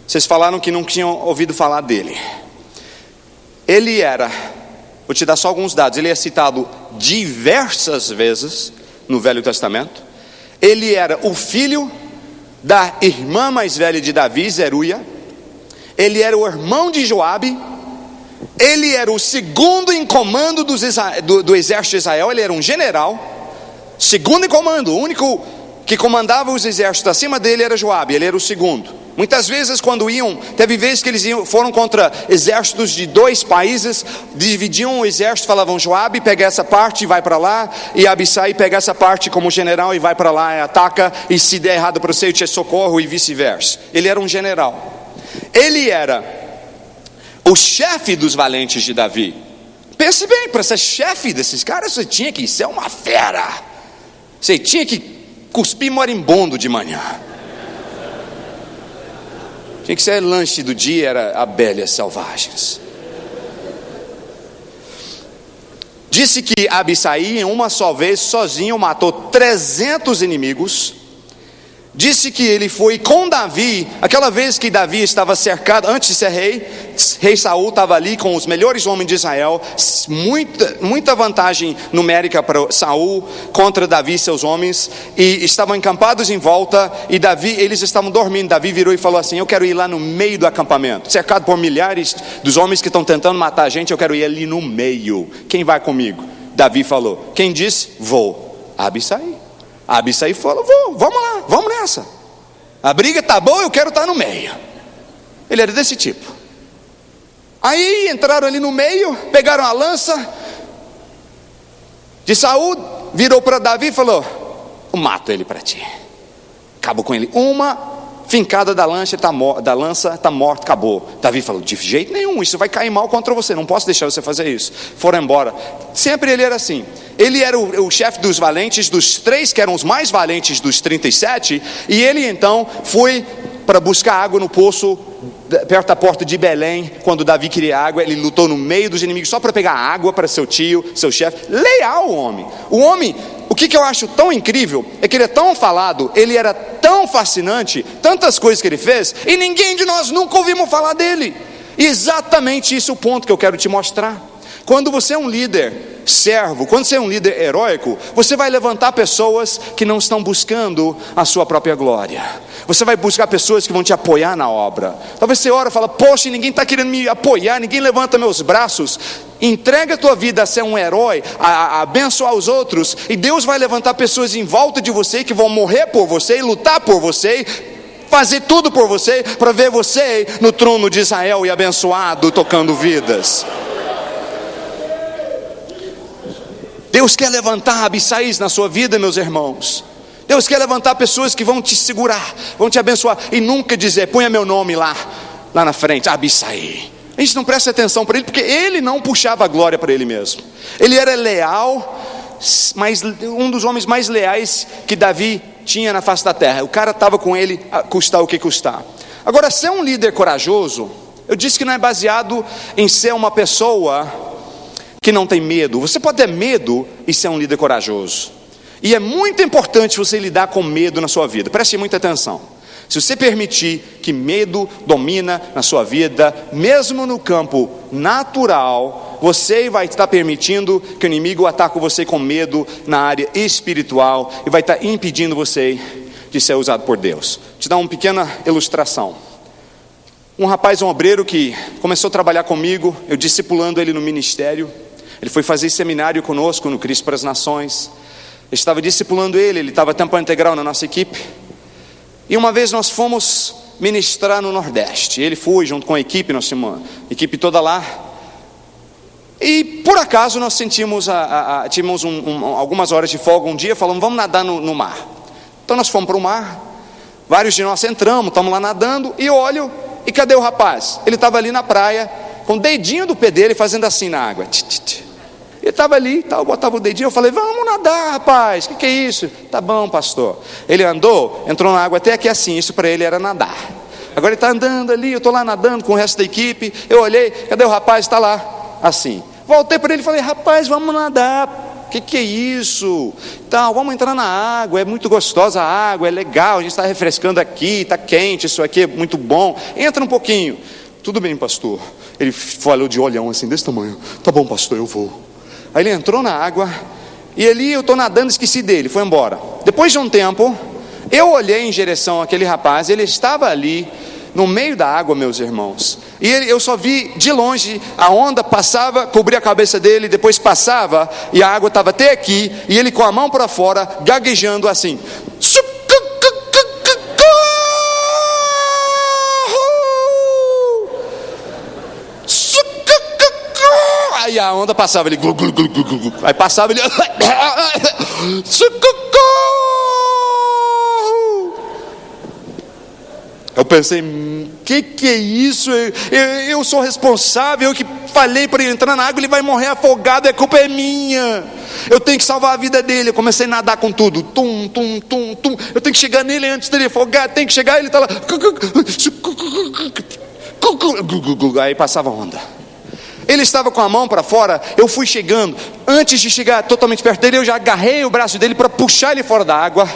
vocês falaram que não tinham ouvido falar dele. Ele era, vou te dar só alguns dados, ele é citado diversas vezes no Velho Testamento. Ele era o filho da irmã mais velha de Davi, Zeruia. ele era o irmão de Joabe, ele era o segundo em comando do exército de Israel, ele era um general, segundo em comando, o único que comandava os exércitos acima dele era Joabe, ele era o segundo. Muitas vezes quando teve vezes que eles foram contra exércitos de 2 países, dividiam o exército, falavam: Joabe pega essa parte e vai para lá, e Abissai pega essa parte como general e vai para lá e ataca, e se der errado para você eu te socorro, e vice-versa. Ele era um general, ele era o chefe dos valentes de Davi. Pense bem, para ser chefe desses caras você tinha que ser uma fera, você tinha que cuspir moribundo de manhã. Tinha que ser lanche do dia, era abelhas selvagens. Disse que Abissai, em uma só vez, sozinho, matou 300 inimigos. Disse que ele foi com Davi, aquela vez que Davi estava cercado, antes de ser rei Saul estava ali com os melhores homens de Israel, muita vantagem numérica para Saul contra Davi e seus homens, e estavam encampados em volta, e eles estavam dormindo. Davi virou e falou assim: eu quero ir lá no meio do acampamento, cercado por milhares dos homens que estão tentando matar a gente, eu quero ir ali no meio, quem vai comigo? Davi falou. Quem disse? Vou. Abissai falou: vou, vamos lá, vamos nessa. A briga tá boa, eu quero estar no meio. Ele era desse tipo. Aí entraram ali no meio, pegaram a lança de Saul, virou para Davi e falou: eu mato ele para ti. Acabou com ele. Uma fincada da lança está morto, acabou. Davi falou: de jeito nenhum, isso vai cair mal contra você, não posso deixar você fazer isso. Foram embora. Sempre ele era assim. Ele era o chefe dos valentes, dos 3 que eram os mais valentes dos 37, e ele então foi para buscar água no poço perto da porta de Belém. Quando Davi queria água, ele lutou no meio dos inimigos só para pegar água para seu tio, seu chefe. Leal o homem. O que eu acho tão incrível é que ele é tão falado, ele era tão fascinante, tantas coisas que ele fez, e ninguém de nós nunca ouvimos falar dele. E exatamente isso é o ponto que eu quero te mostrar. Quando você é um líder servo, quando você é um líder heróico, você vai levantar pessoas que não estão buscando a sua própria glória. Você vai buscar pessoas que vão te apoiar na obra. Talvez você ora e fala: poxa, ninguém está querendo me apoiar, ninguém levanta meus braços. Entrega a tua vida a ser um herói, a abençoar os outros, e Deus vai levantar pessoas em volta de você que vão morrer por você e lutar por você, fazer tudo por você, para ver você no trono de Israel e abençoado, tocando vidas. Deus quer levantar Abissais na sua vida, meus irmãos. Deus quer levantar pessoas que vão te segurar, vão te abençoar, e nunca dizer: ponha meu nome lá na frente, Abissai. A gente não presta atenção para ele, porque ele não puxava a glória para ele mesmo. Ele era leal, mas um dos homens mais leais que Davi tinha na face da terra. O cara estava com ele, custar o que custar. Agora, ser um líder corajoso, eu disse que não é baseado em ser uma pessoa que não tem medo. Você pode ter medo e ser um líder corajoso. E é muito importante você lidar com medo na sua vida. Preste muita atenção. Se você permitir que medo domina na sua vida, mesmo no campo natural, você vai estar permitindo que o inimigo ataque você com medo na área espiritual, e vai estar impedindo você de ser usado por Deus. Vou te dar uma pequena ilustração. Um rapaz, um obreiro que começou a trabalhar comigo, eu discipulando ele no ministério. Ele foi fazer seminário conosco no Cristo para as Nações. Eu estava discipulando ele estava tempo integral na nossa equipe. E uma vez nós fomos ministrar no Nordeste. Ele foi junto com a equipe, nós tínhamos uma equipe toda lá. E por acaso nós sentimos, tínhamos algumas horas de folga um dia, falamos: vamos nadar no mar. Então nós fomos para o mar, vários de nós entramos, estamos lá nadando, e eu olho, e cadê o rapaz? Ele estava ali na praia, com o dedinho do pé dele fazendo assim na água. Ele estava ali, eu botava o dedinho, eu falei: vamos nadar, rapaz, que é isso? Tá bom, pastor. Ele entrou na água até aqui assim, isso para ele era nadar. Agora ele está andando ali, eu estou lá nadando com o resto da equipe, eu olhei, cadê o rapaz? Está lá, assim. Voltei para ele e falei: rapaz, vamos nadar, que é isso? Então, vamos entrar na água, é muito gostosa a água, é legal, a gente está refrescando aqui, está quente, isso aqui é muito bom, entra um pouquinho. Tudo bem, pastor. Ele falou de olhão assim, desse tamanho. Tá bom, pastor, eu vou. Aí ele entrou na água, e ali eu estou nadando, esqueci dele, foi embora. Depois de um tempo, eu olhei em direção àquele rapaz, ele estava ali, no meio da água, meus irmãos. E eu só vi de longe, a onda passava, cobria a cabeça dele, depois passava, e a água estava até aqui, e ele com a mão para fora, gaguejando assim. Aí a onda passava, ele aí passava, ele eu pensei, que é isso? Eu sou responsável, eu que falei para ele entrar na água, ele vai morrer afogado, a culpa é minha. Eu tenho que salvar a vida dele. Eu comecei a nadar com tudo. Tum, tum, tum, tum. Eu tenho que chegar nele antes dele afogar. Tem que chegar, ele está lá. Aí passava a onda. Ele estava com a mão para fora, eu fui chegando. Antes de chegar totalmente perto dele, eu já agarrei o braço dele para puxar ele fora da água.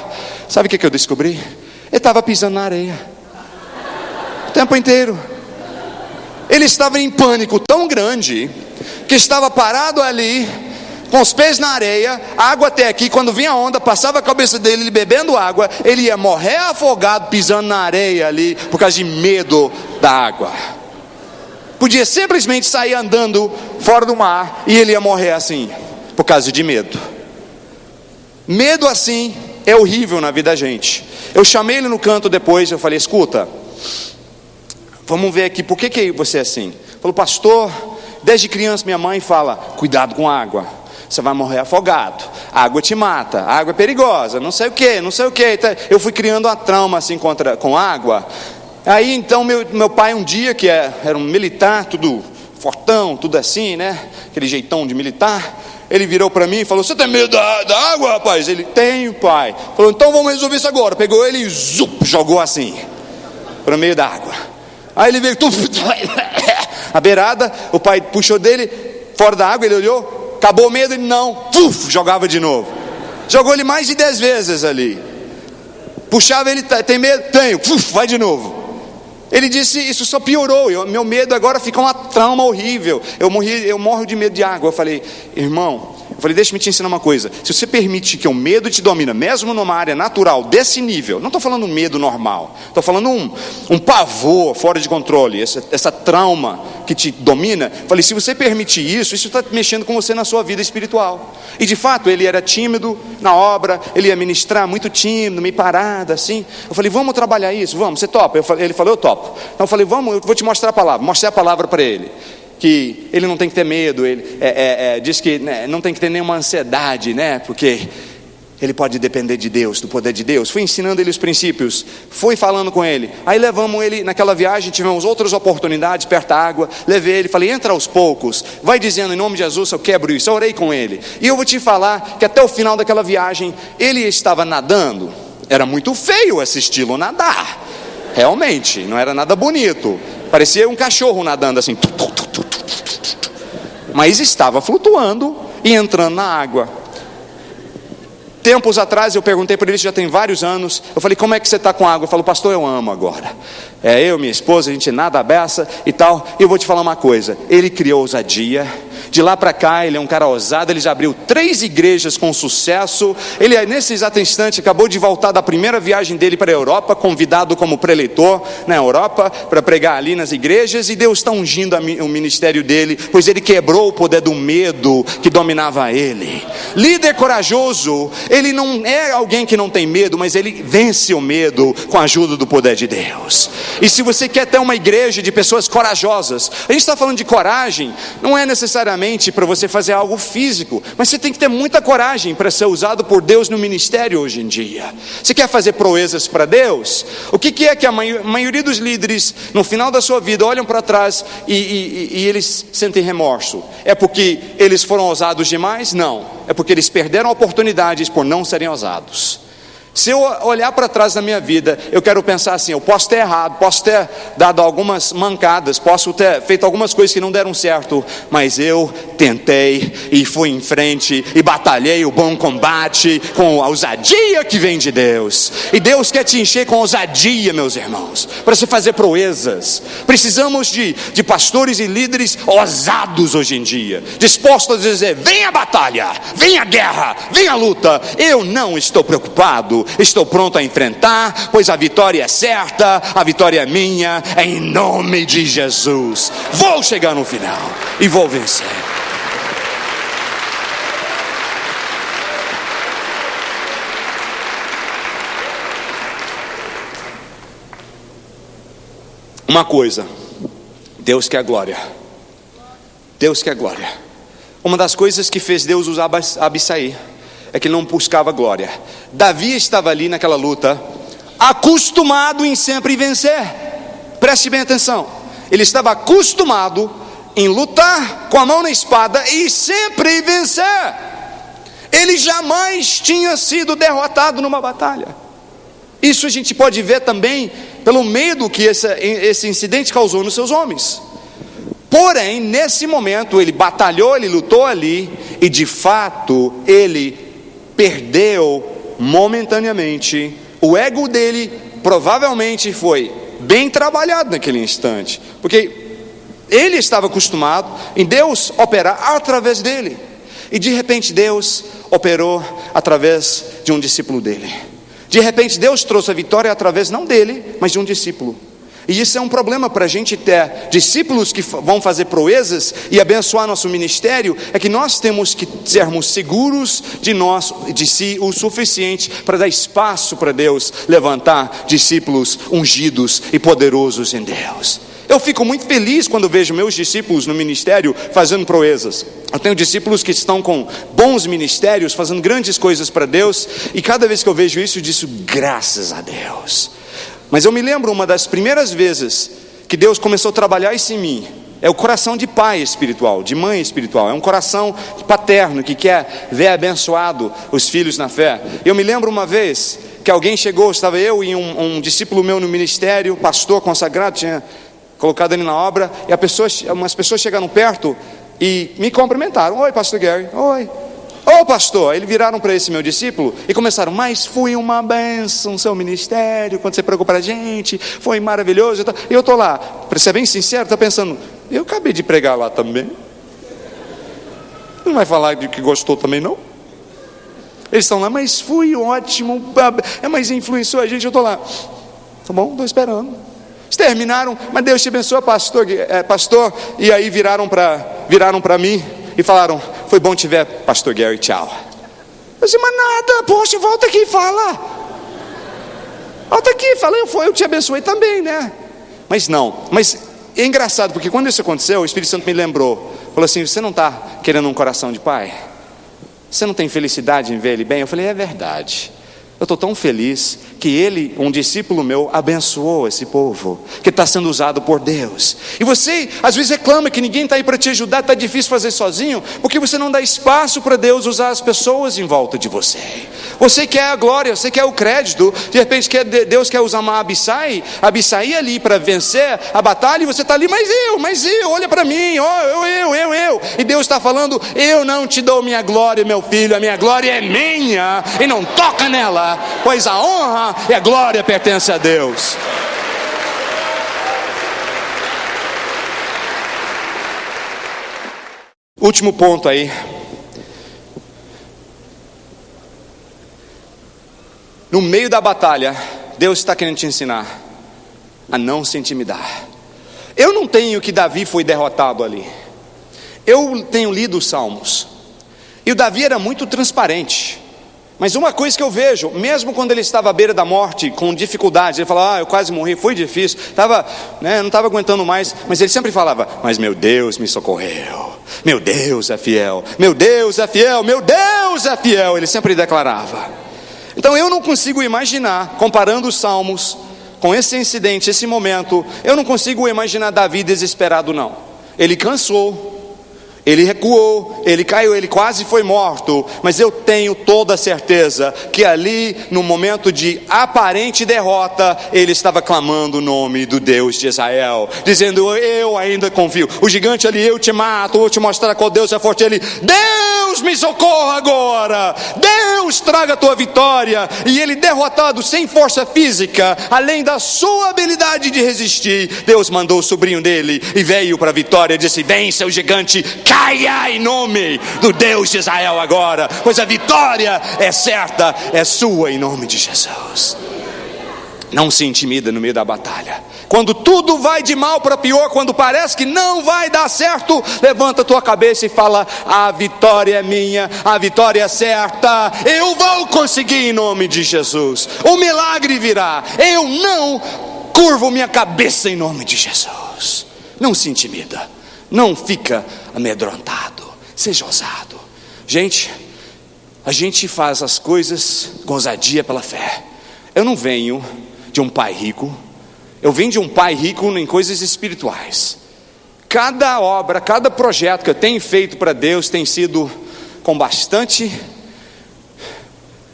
Sabe o que eu descobri? Ele estava pisando na areia o tempo inteiro. Ele estava em pânico tão grande que estava parado ali, com os pés na areia, água até aqui. Quando vinha a onda, passava a cabeça dele, ele bebendo água, ele ia morrer afogado pisando na areia ali, por causa de medo da água. Podia simplesmente sair andando fora do mar e ele ia morrer assim, por causa de medo. Medo assim é horrível na vida da gente. Eu chamei ele no canto depois, eu falei, escuta, vamos ver aqui, por que você é assim? Ele falou, pastor, desde criança minha mãe fala, cuidado com água, você vai morrer afogado, a água te mata, a água é perigosa, não sei o que. Eu fui criando uma trauma assim com água. Aí então meu pai um dia, que era um militar, tudo fortão, tudo assim, né, aquele jeitão de militar, ele virou para mim e falou, você tem medo da água, rapaz? Ele, tenho, pai. Falou, então vamos resolver isso agora. Pegou ele e jogou assim, para o meio da água. Aí ele veio, a beirada, o pai puxou dele, fora da água, ele olhou, acabou o medo, ele não, jogava de novo. Jogou ele mais de 10 vezes ali. Puxava ele, tem medo? Tenho, vai de novo. Ele disse, isso só piorou, meu medo agora fica uma trauma horrível, eu morro de medo de água. Eu falei, irmão, deixa-me te ensinar uma coisa, se você permite que o medo te domina, mesmo numa área natural desse nível, não estou falando um medo normal, estou falando um pavor fora de controle, essa trauma que te domina, falei, se você permitir isso está mexendo com você na sua vida espiritual. E de fato ele era tímido na obra, ele ia ministrar muito tímido, meio parado assim. Eu falei, vamos trabalhar isso, vamos, você topa? Ele falou, eu topo. Então eu falei, vamos, eu vou te mostrar a palavra. Mostrei a palavra para ele, que ele não tem que ter medo, ele diz que não tem que ter nenhuma ansiedade, né? Porque ele pode depender de Deus, do poder de Deus. Fui ensinando ele os princípios, fui falando com ele. Aí levamos ele naquela viagem, tivemos outras oportunidades perto da água. Levei ele, falei, entra aos poucos, vai dizendo em nome de Jesus, eu quebro isso. Eu orei com ele. E eu vou te falar que até o final daquela viagem, ele estava nadando. Era muito feio assisti-lo nadar. Realmente, não era nada bonito. Parecia um cachorro nadando assim. Mas estava flutuando e entrando na água. Tempos atrás eu perguntei para ele, já tem vários anos, eu falei, como é que você está com a água? Ele falou, pastor, eu amo agora. Eu, minha esposa, a gente nada a beça e tal. E eu vou te falar uma coisa, ele criou ousadia. De lá para cá, ele é um cara ousado, ele já abriu 3 igrejas com sucesso. Ele, nesse exato instante, acabou de voltar da primeira viagem dele para a Europa, convidado como preleitor na Europa, para pregar ali nas igrejas. E Deus está ungindo o ministério dele, pois ele quebrou o poder do medo que dominava ele. Líder corajoso, ele não é alguém que não tem medo, mas ele vence o medo com a ajuda do poder de Deus. E se você quer ter uma igreja de pessoas corajosas, a gente está falando de coragem, não é necessariamente para você fazer algo físico, mas você tem que ter muita coragem para ser usado por Deus no ministério hoje em dia. Você quer fazer proezas para Deus? O que é que a maioria dos líderes no final da sua vida olham para trás e eles sentem remorso? É porque eles foram ousados demais? Não, é porque eles perderam oportunidades por não serem ousados. Se eu olhar para trás na minha vida, eu quero pensar assim, eu posso ter errado, posso ter dado algumas mancadas, posso ter feito algumas coisas que não deram certo, mas eu tentei e fui em frente e batalhei o bom combate com a ousadia que vem de Deus. E Deus quer te encher com ousadia, meus irmãos, para você fazer proezas. Precisamos de pastores e líderes ousados hoje em dia, dispostos a dizer, vem a batalha, vem a guerra, vem a luta. Eu não estou preocupado estou pronto a enfrentar, pois a vitória é certa, a vitória é minha, em nome de Jesus. Vou chegar no final e vou vencer. Uma coisa, Deus quer glória. Deus quer glória. Uma das coisas que fez Deus usar Abisai é que ele não buscava glória. Davi estava ali naquela luta, acostumado em sempre vencer. Preste bem atenção. Ele estava acostumado em lutar com a mão na espada e sempre vencer. Ele jamais tinha sido derrotado numa batalha. Isso a gente pode ver também pelo medo que esse incidente causou nos seus homens. Porém, nesse momento, ele batalhou, ele lutou ali, e de fato, ele perdeu momentaneamente. O ego dele provavelmente foi bem trabalhado naquele instante, porque ele estava acostumado em Deus operar através dele, e de repente Deus operou através de um discípulo dele. De repente Deus trouxe a vitória através não dele, mas de um discípulo. E isso é um problema para a gente ter discípulos que vão fazer proezas e abençoar nosso ministério. É que nós temos que sermos seguros de si o suficiente para dar espaço para Deus levantar discípulos ungidos e poderosos em Deus. Eu fico muito feliz quando vejo meus discípulos no ministério fazendo proezas. Eu tenho discípulos que estão com bons ministérios, fazendo grandes coisas para Deus, e cada vez que eu vejo isso, eu digo graças a Deus. Mas eu me lembro uma das primeiras vezes que Deus começou a trabalhar isso em mim. É o coração de pai espiritual, de mãe espiritual. É um coração paterno que quer ver abençoado os filhos na fé. Eu me lembro uma vez que alguém chegou, estava eu e um discípulo meu no ministério, pastor consagrado, tinha colocado ele na obra, e umas pessoas chegaram perto e me cumprimentaram. Oi, pastor Gary. Oi. Ô pastor. Aí eles viraram para esse meu discípulo e começaram: mas foi uma bênção seu ministério, quando você pregou para a gente, foi maravilhoso. E eu estou lá, para ser bem sincero, estou pensando, eu acabei de pregar lá também. Não vai falar de que gostou também não? Eles estão lá, mas foi ótimo, mas influenciou a gente. Eu estou lá, tá bom, estou esperando. Eles terminaram, mas Deus te abençoe, pastor. E aí viraram para mim e falaram: foi bom te ver, pastor Gary, tchau. Eu disse: mas nada, poxa, volta aqui e fala. Volta aqui, fala, eu te abençoei também, né? Mas é engraçado, porque quando isso aconteceu, o Espírito Santo me lembrou. Falou assim: você não está querendo um coração de pai? Você não tem felicidade em ver ele bem? Eu falei: é verdade. Eu estou tão feliz que ele, um discípulo meu, abençoou esse povo, que está sendo usado por Deus. E você, às vezes reclama que ninguém está aí para te ajudar, está difícil fazer sozinho, porque você não dá espaço para Deus usar as pessoas em volta de você. Você quer a glória, você quer o crédito, de repente Deus quer usar uma Abisai ali para vencer a batalha, e você está ali, mas eu, olha para mim, eu. E Deus está falando: eu não te dou minha glória, meu filho, a minha glória é minha, e não toca nela, pois a honra e a glória pertence a Deus. Último ponto aí. No meio da batalha, Deus está querendo te ensinar a não se intimidar. Eu não tenho que Davi foi derrotado ali. Eu tenho lido os Salmos, e o Davi era muito transparente. Mas uma coisa que eu vejo, mesmo quando ele estava à beira da morte, com dificuldade, ele falava: eu quase morri, foi difícil, não estava aguentando mais, mas ele sempre falava: mas meu Deus me socorreu, meu Deus é fiel, meu Deus é fiel, meu Deus é fiel, ele sempre declarava. Então eu não consigo imaginar, comparando os Salmos com esse incidente, esse momento, eu não consigo imaginar Davi desesperado não. Ele cansou, ele recuou, ele caiu, ele quase foi morto, mas eu tenho toda a certeza que ali, no momento de aparente derrota, ele estava clamando o nome do Deus de Israel, dizendo: eu ainda confio. O gigante ali: eu te mato, vou te mostrar qual Deus é forte. Ele: Deus Deus me socorra agora, Deus traga a tua vitória. E ele, derrotado, sem força física, além da sua habilidade de resistir, Deus mandou o sobrinho dele e veio para a vitória. Disse: vem, seu gigante, caia em nome do Deus de Israel agora, pois a vitória é certa, é sua, em nome de Jesus. Não se intimida no meio da batalha. Quando tudo vai de mal para pior, quando parece que não vai dar certo, levanta a tua cabeça e fala: a vitória é minha, a vitória é certa, eu vou conseguir em nome de Jesus. O milagre virá, eu não curvo minha cabeça em nome de Jesus. Não se intimida, não fica amedrontado, seja ousado. Gente, a gente faz as coisas com ousadia pela fé. Eu não venho de um pai rico, eu venho de um pai rico em coisas espirituais. Cada obra, cada projeto que eu tenho feito para Deus tem sido com bastante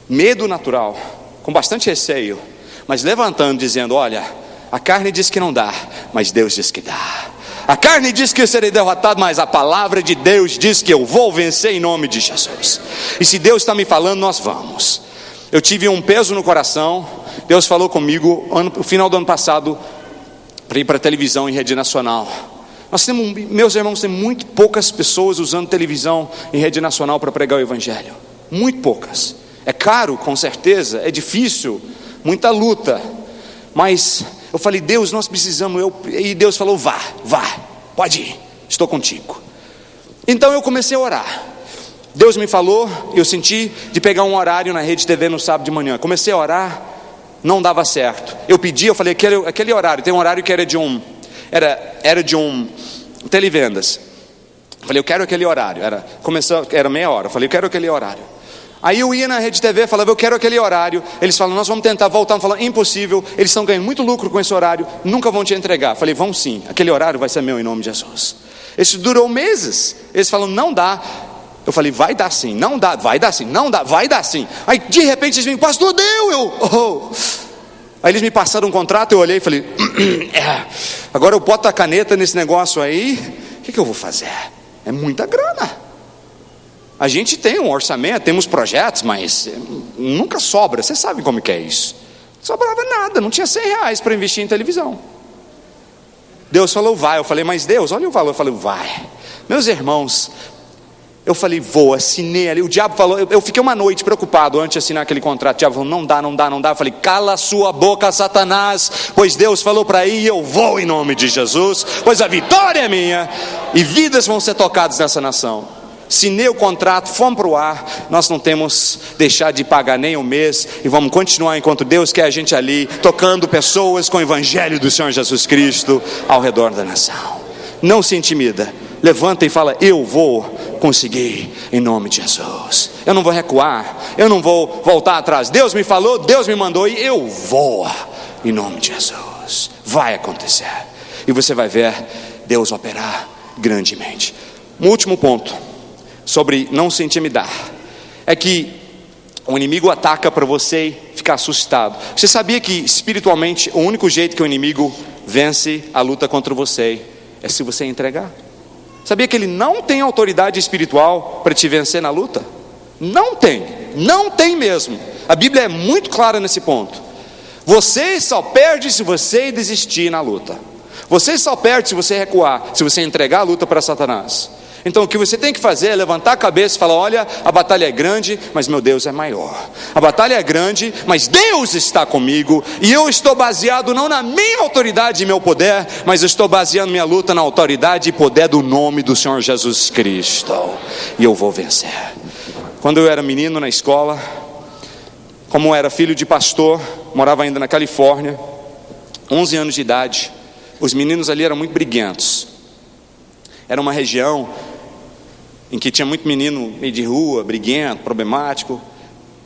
medo natural, com bastante receio, mas levantando, dizendo: olha, a carne diz que não dá, mas Deus diz que dá. A carne diz que eu serei derrotado, mas a palavra de Deus diz que eu vou vencer em nome de Jesus. E se Deus está me falando, nós vamos. Eu tive um peso no coração. Deus falou comigo no final do ano passado para ir para a televisão em rede nacional. Meus irmãos, tem muito poucas pessoas usando televisão em rede nacional para pregar o evangelho. Muito poucas. É caro, com certeza, é difícil, muita luta. Mas eu falei: Deus, nós precisamos. E Deus falou: vá, pode ir, estou contigo. Então eu comecei a orar. Deus me falou, eu senti de pegar um horário na Rede TV no sábado de manhã. Comecei a orar, não dava certo. Eu pedi, eu falei: aquele horário, tem um horário que era de um televendas. Eu falei: eu quero aquele horário. Era meia hora. Eu falei: eu quero aquele horário. Aí eu ia na Rede TV, falava: eu quero aquele horário. Eles falam: nós vamos tentar voltar. Eu falo: impossível, eles estão ganhando muito lucro com esse horário, nunca vão te entregar. Eu falei: vão sim, aquele horário vai ser meu em nome de Jesus. Isso durou meses. Eles falam: não dá. Eu falei: vai dar sim, não dá, vai dar sim, não dá, vai dar sim. Aí de repente eles me: pastor, deu. Aí eles me passaram um contrato, eu olhei e falei: agora eu boto a caneta nesse negócio aí, o que eu vou fazer? É muita grana. A gente tem um orçamento, temos projetos, mas nunca sobra. Você sabe como que é isso? Não sobrava nada, não tinha R$100 para investir em televisão. Deus falou: vai. Eu falei: mas Deus, olha o valor. Eu falei: vai. Meus irmãos, eu falei: vou, assinei ali. O diabo falou, eu fiquei uma noite preocupado antes de assinar aquele contrato. O diabo falou: não dá. Eu falei: cala a sua boca, Satanás, pois Deus falou para ir e eu vou em nome de Jesus, pois a vitória é minha e vidas vão ser tocadas nessa nação. Assinei o contrato, fomos para o ar. Nós não temos deixar de pagar nem um mês e vamos continuar enquanto Deus quer a gente ali, tocando pessoas com o evangelho do Senhor Jesus Cristo ao redor da nação. Não se intimida, levanta e fala: eu vou conseguir em nome de Jesus. Eu não vou recuar, eu não vou voltar atrás. Deus me falou, Deus me mandou e eu vou em nome de Jesus. Vai acontecer e você vai ver Deus operar grandemente. Um último ponto sobre não se intimidar é que o inimigo ataca para você ficar assustado. Você sabia que espiritualmente o único jeito que o inimigo vence a luta contra você é se você entregar? Sabia que ele não tem autoridade espiritual para te vencer na luta? Não tem mesmo. A Bíblia é muito clara nesse ponto. Você só perde se você desistir na luta. Você só perde se você recuar, se você entregar a luta para Satanás. Então o que você tem que fazer é levantar a cabeça e falar: olha, a batalha é grande, mas meu Deus é maior. A batalha é grande, mas Deus está comigo. E eu estou baseado não na minha autoridade e meu poder, mas eu estou baseando minha luta na autoridade e poder do nome do Senhor Jesus Cristo. E eu vou vencer. Quando eu era menino na escola, como eu era filho de pastor, morava ainda na Califórnia, 11 anos de idade, os meninos ali eram muito briguentos. Era uma região em que tinha muito menino meio de rua, briguento, problemático,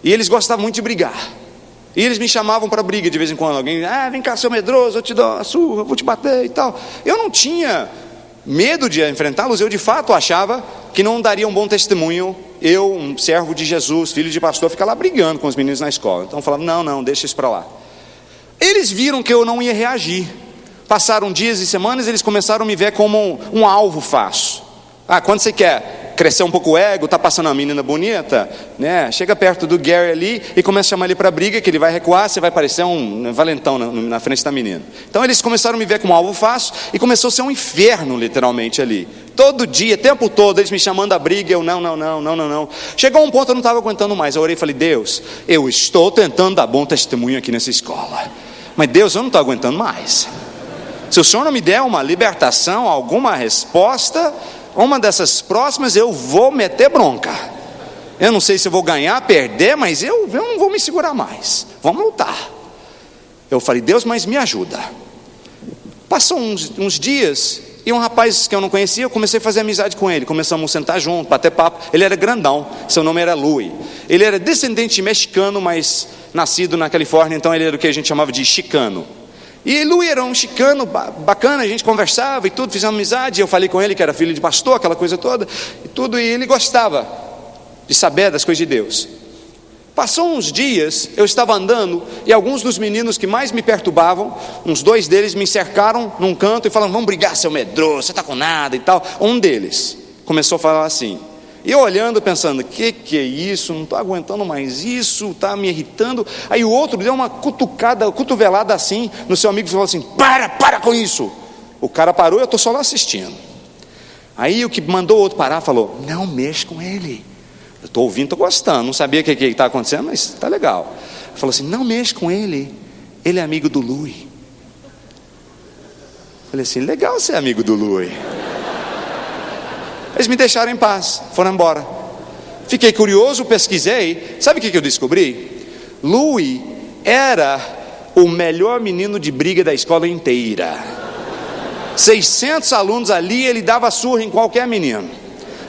e eles gostavam muito de brigar. E eles me chamavam para briga de vez em quando. Alguém: vem cá, seu medroso, eu te dou uma surra, eu vou te bater e tal. Eu não tinha medo de enfrentá-los. Eu de fato achava que não daria um bom testemunho eu, um servo de Jesus, filho de pastor, ficar lá brigando com os meninos na escola. Então eu falava: não, deixa isso para lá. Eles viram que eu não ia reagir. Passaram dias e semanas, eles começaram a me ver como um alvo fácil. Quando você quer crescer um pouco o ego, tá passando uma menina bonita, né? Chega perto do Gary ali e começa a chamar ele para briga, que ele vai recuar, você vai parecer um valentão na frente da menina. Então eles começaram a me ver como alvo fácil e começou a ser um inferno literalmente ali. Todo dia, o tempo todo, eles me chamando a briga, eu não. Chegou um ponto eu não estava aguentando mais, eu orei e falei: Deus, eu estou tentando dar bom testemunho aqui nessa escola, mas Deus, eu não estou aguentando mais. Se o Senhor não me der uma libertação, alguma resposta, uma dessas próximas, eu vou meter bronca. Eu não sei se eu vou ganhar, perder, mas eu não vou me segurar mais. Vamos lutar. Eu falei: Deus, mas me ajuda. Passou uns dias, e um rapaz que eu não conhecia, eu comecei a fazer amizade com ele. Começamos a sentar junto, bater papo. Ele era grandão, seu nome era Louis. Ele era descendente mexicano, mas nascido na Califórnia, então ele era o que a gente chamava de chicano. E Louis era um chicano bacana, a gente conversava e tudo, fizemos amizade. Eu falei com ele que era filho de pastor, aquela coisa toda, e ele gostava de saber das coisas de Deus. Passou uns dias, eu estava andando, e alguns dos meninos que mais me perturbavam, uns 2 deles me cercaram num canto e falaram: vamos brigar, seu medroso, você está com nada e tal. Um deles começou a falar assim, e eu olhando, pensando: que é isso? Não estou aguentando mais isso, está me irritando. Aí o outro deu uma cotovelada assim no seu amigo e falou assim: para com isso. O cara parou e eu estou só lá assistindo. Aí o que mandou o outro parar falou: não mexa com ele. Eu estou ouvindo, estou gostando, não sabia o que está acontecendo, mas está legal. Ele falou assim: não mexa com ele, ele é amigo do Louis. Falei assim: legal ser amigo do Louis. Eles me deixaram em paz, foram embora. Fiquei curioso, pesquisei. Sabe o que eu descobri? Louis era o melhor menino de briga da escola inteira. 600 alunos ali, ele dava surra em qualquer menino.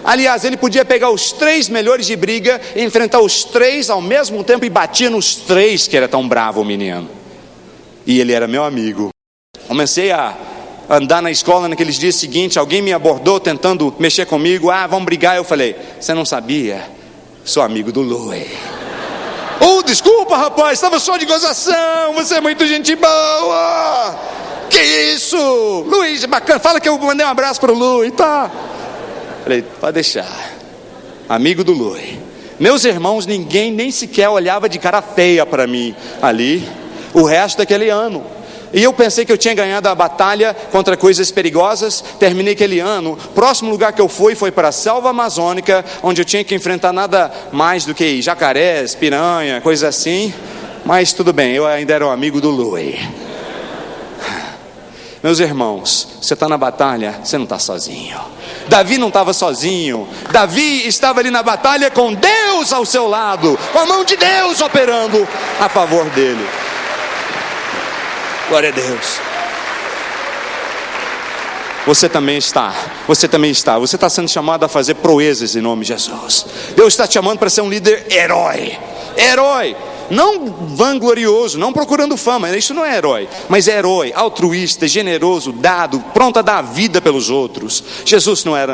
Aliás, ele podia pegar os 3 melhores de briga, enfrentar os 3 ao mesmo tempo e batia nos 3, que era tão bravo o menino. E ele era meu amigo. Comecei a andar na escola naqueles dias seguintes, alguém me abordou tentando mexer comigo: vamos brigar. Eu falei: você não sabia? Sou amigo do Louis. Desculpa, rapaz, estava só de gozação, você é muito gente boa. Que isso? Louis, bacana, fala que eu mandei um abraço para o Louis, tá? Falei: pode deixar. Amigo do Louis. Meus irmãos, ninguém nem sequer olhava de cara feia para mim ali, o resto daquele ano. E eu pensei que eu tinha ganhado a batalha contra coisas perigosas. Terminei aquele ano. Próximo lugar que eu fui foi para a selva amazônica, onde eu tinha que enfrentar nada mais do que jacarés, piranha, coisas assim. Mas tudo bem, eu ainda era um amigo do Louis. Meus irmãos, você está na batalha, você não está sozinho. Davi não estava sozinho. Davi estava ali na batalha com Deus ao seu lado, com a mão de Deus operando a favor dele. Glória a Deus. Você também está. Você está sendo chamado a fazer proezas em nome de Jesus. Deus está te chamando para ser um líder herói, não vanglorioso, não procurando fama. Isso não é herói, mas é herói, altruísta, generoso, dado, pronto a dar a vida pelos outros. Jesus não era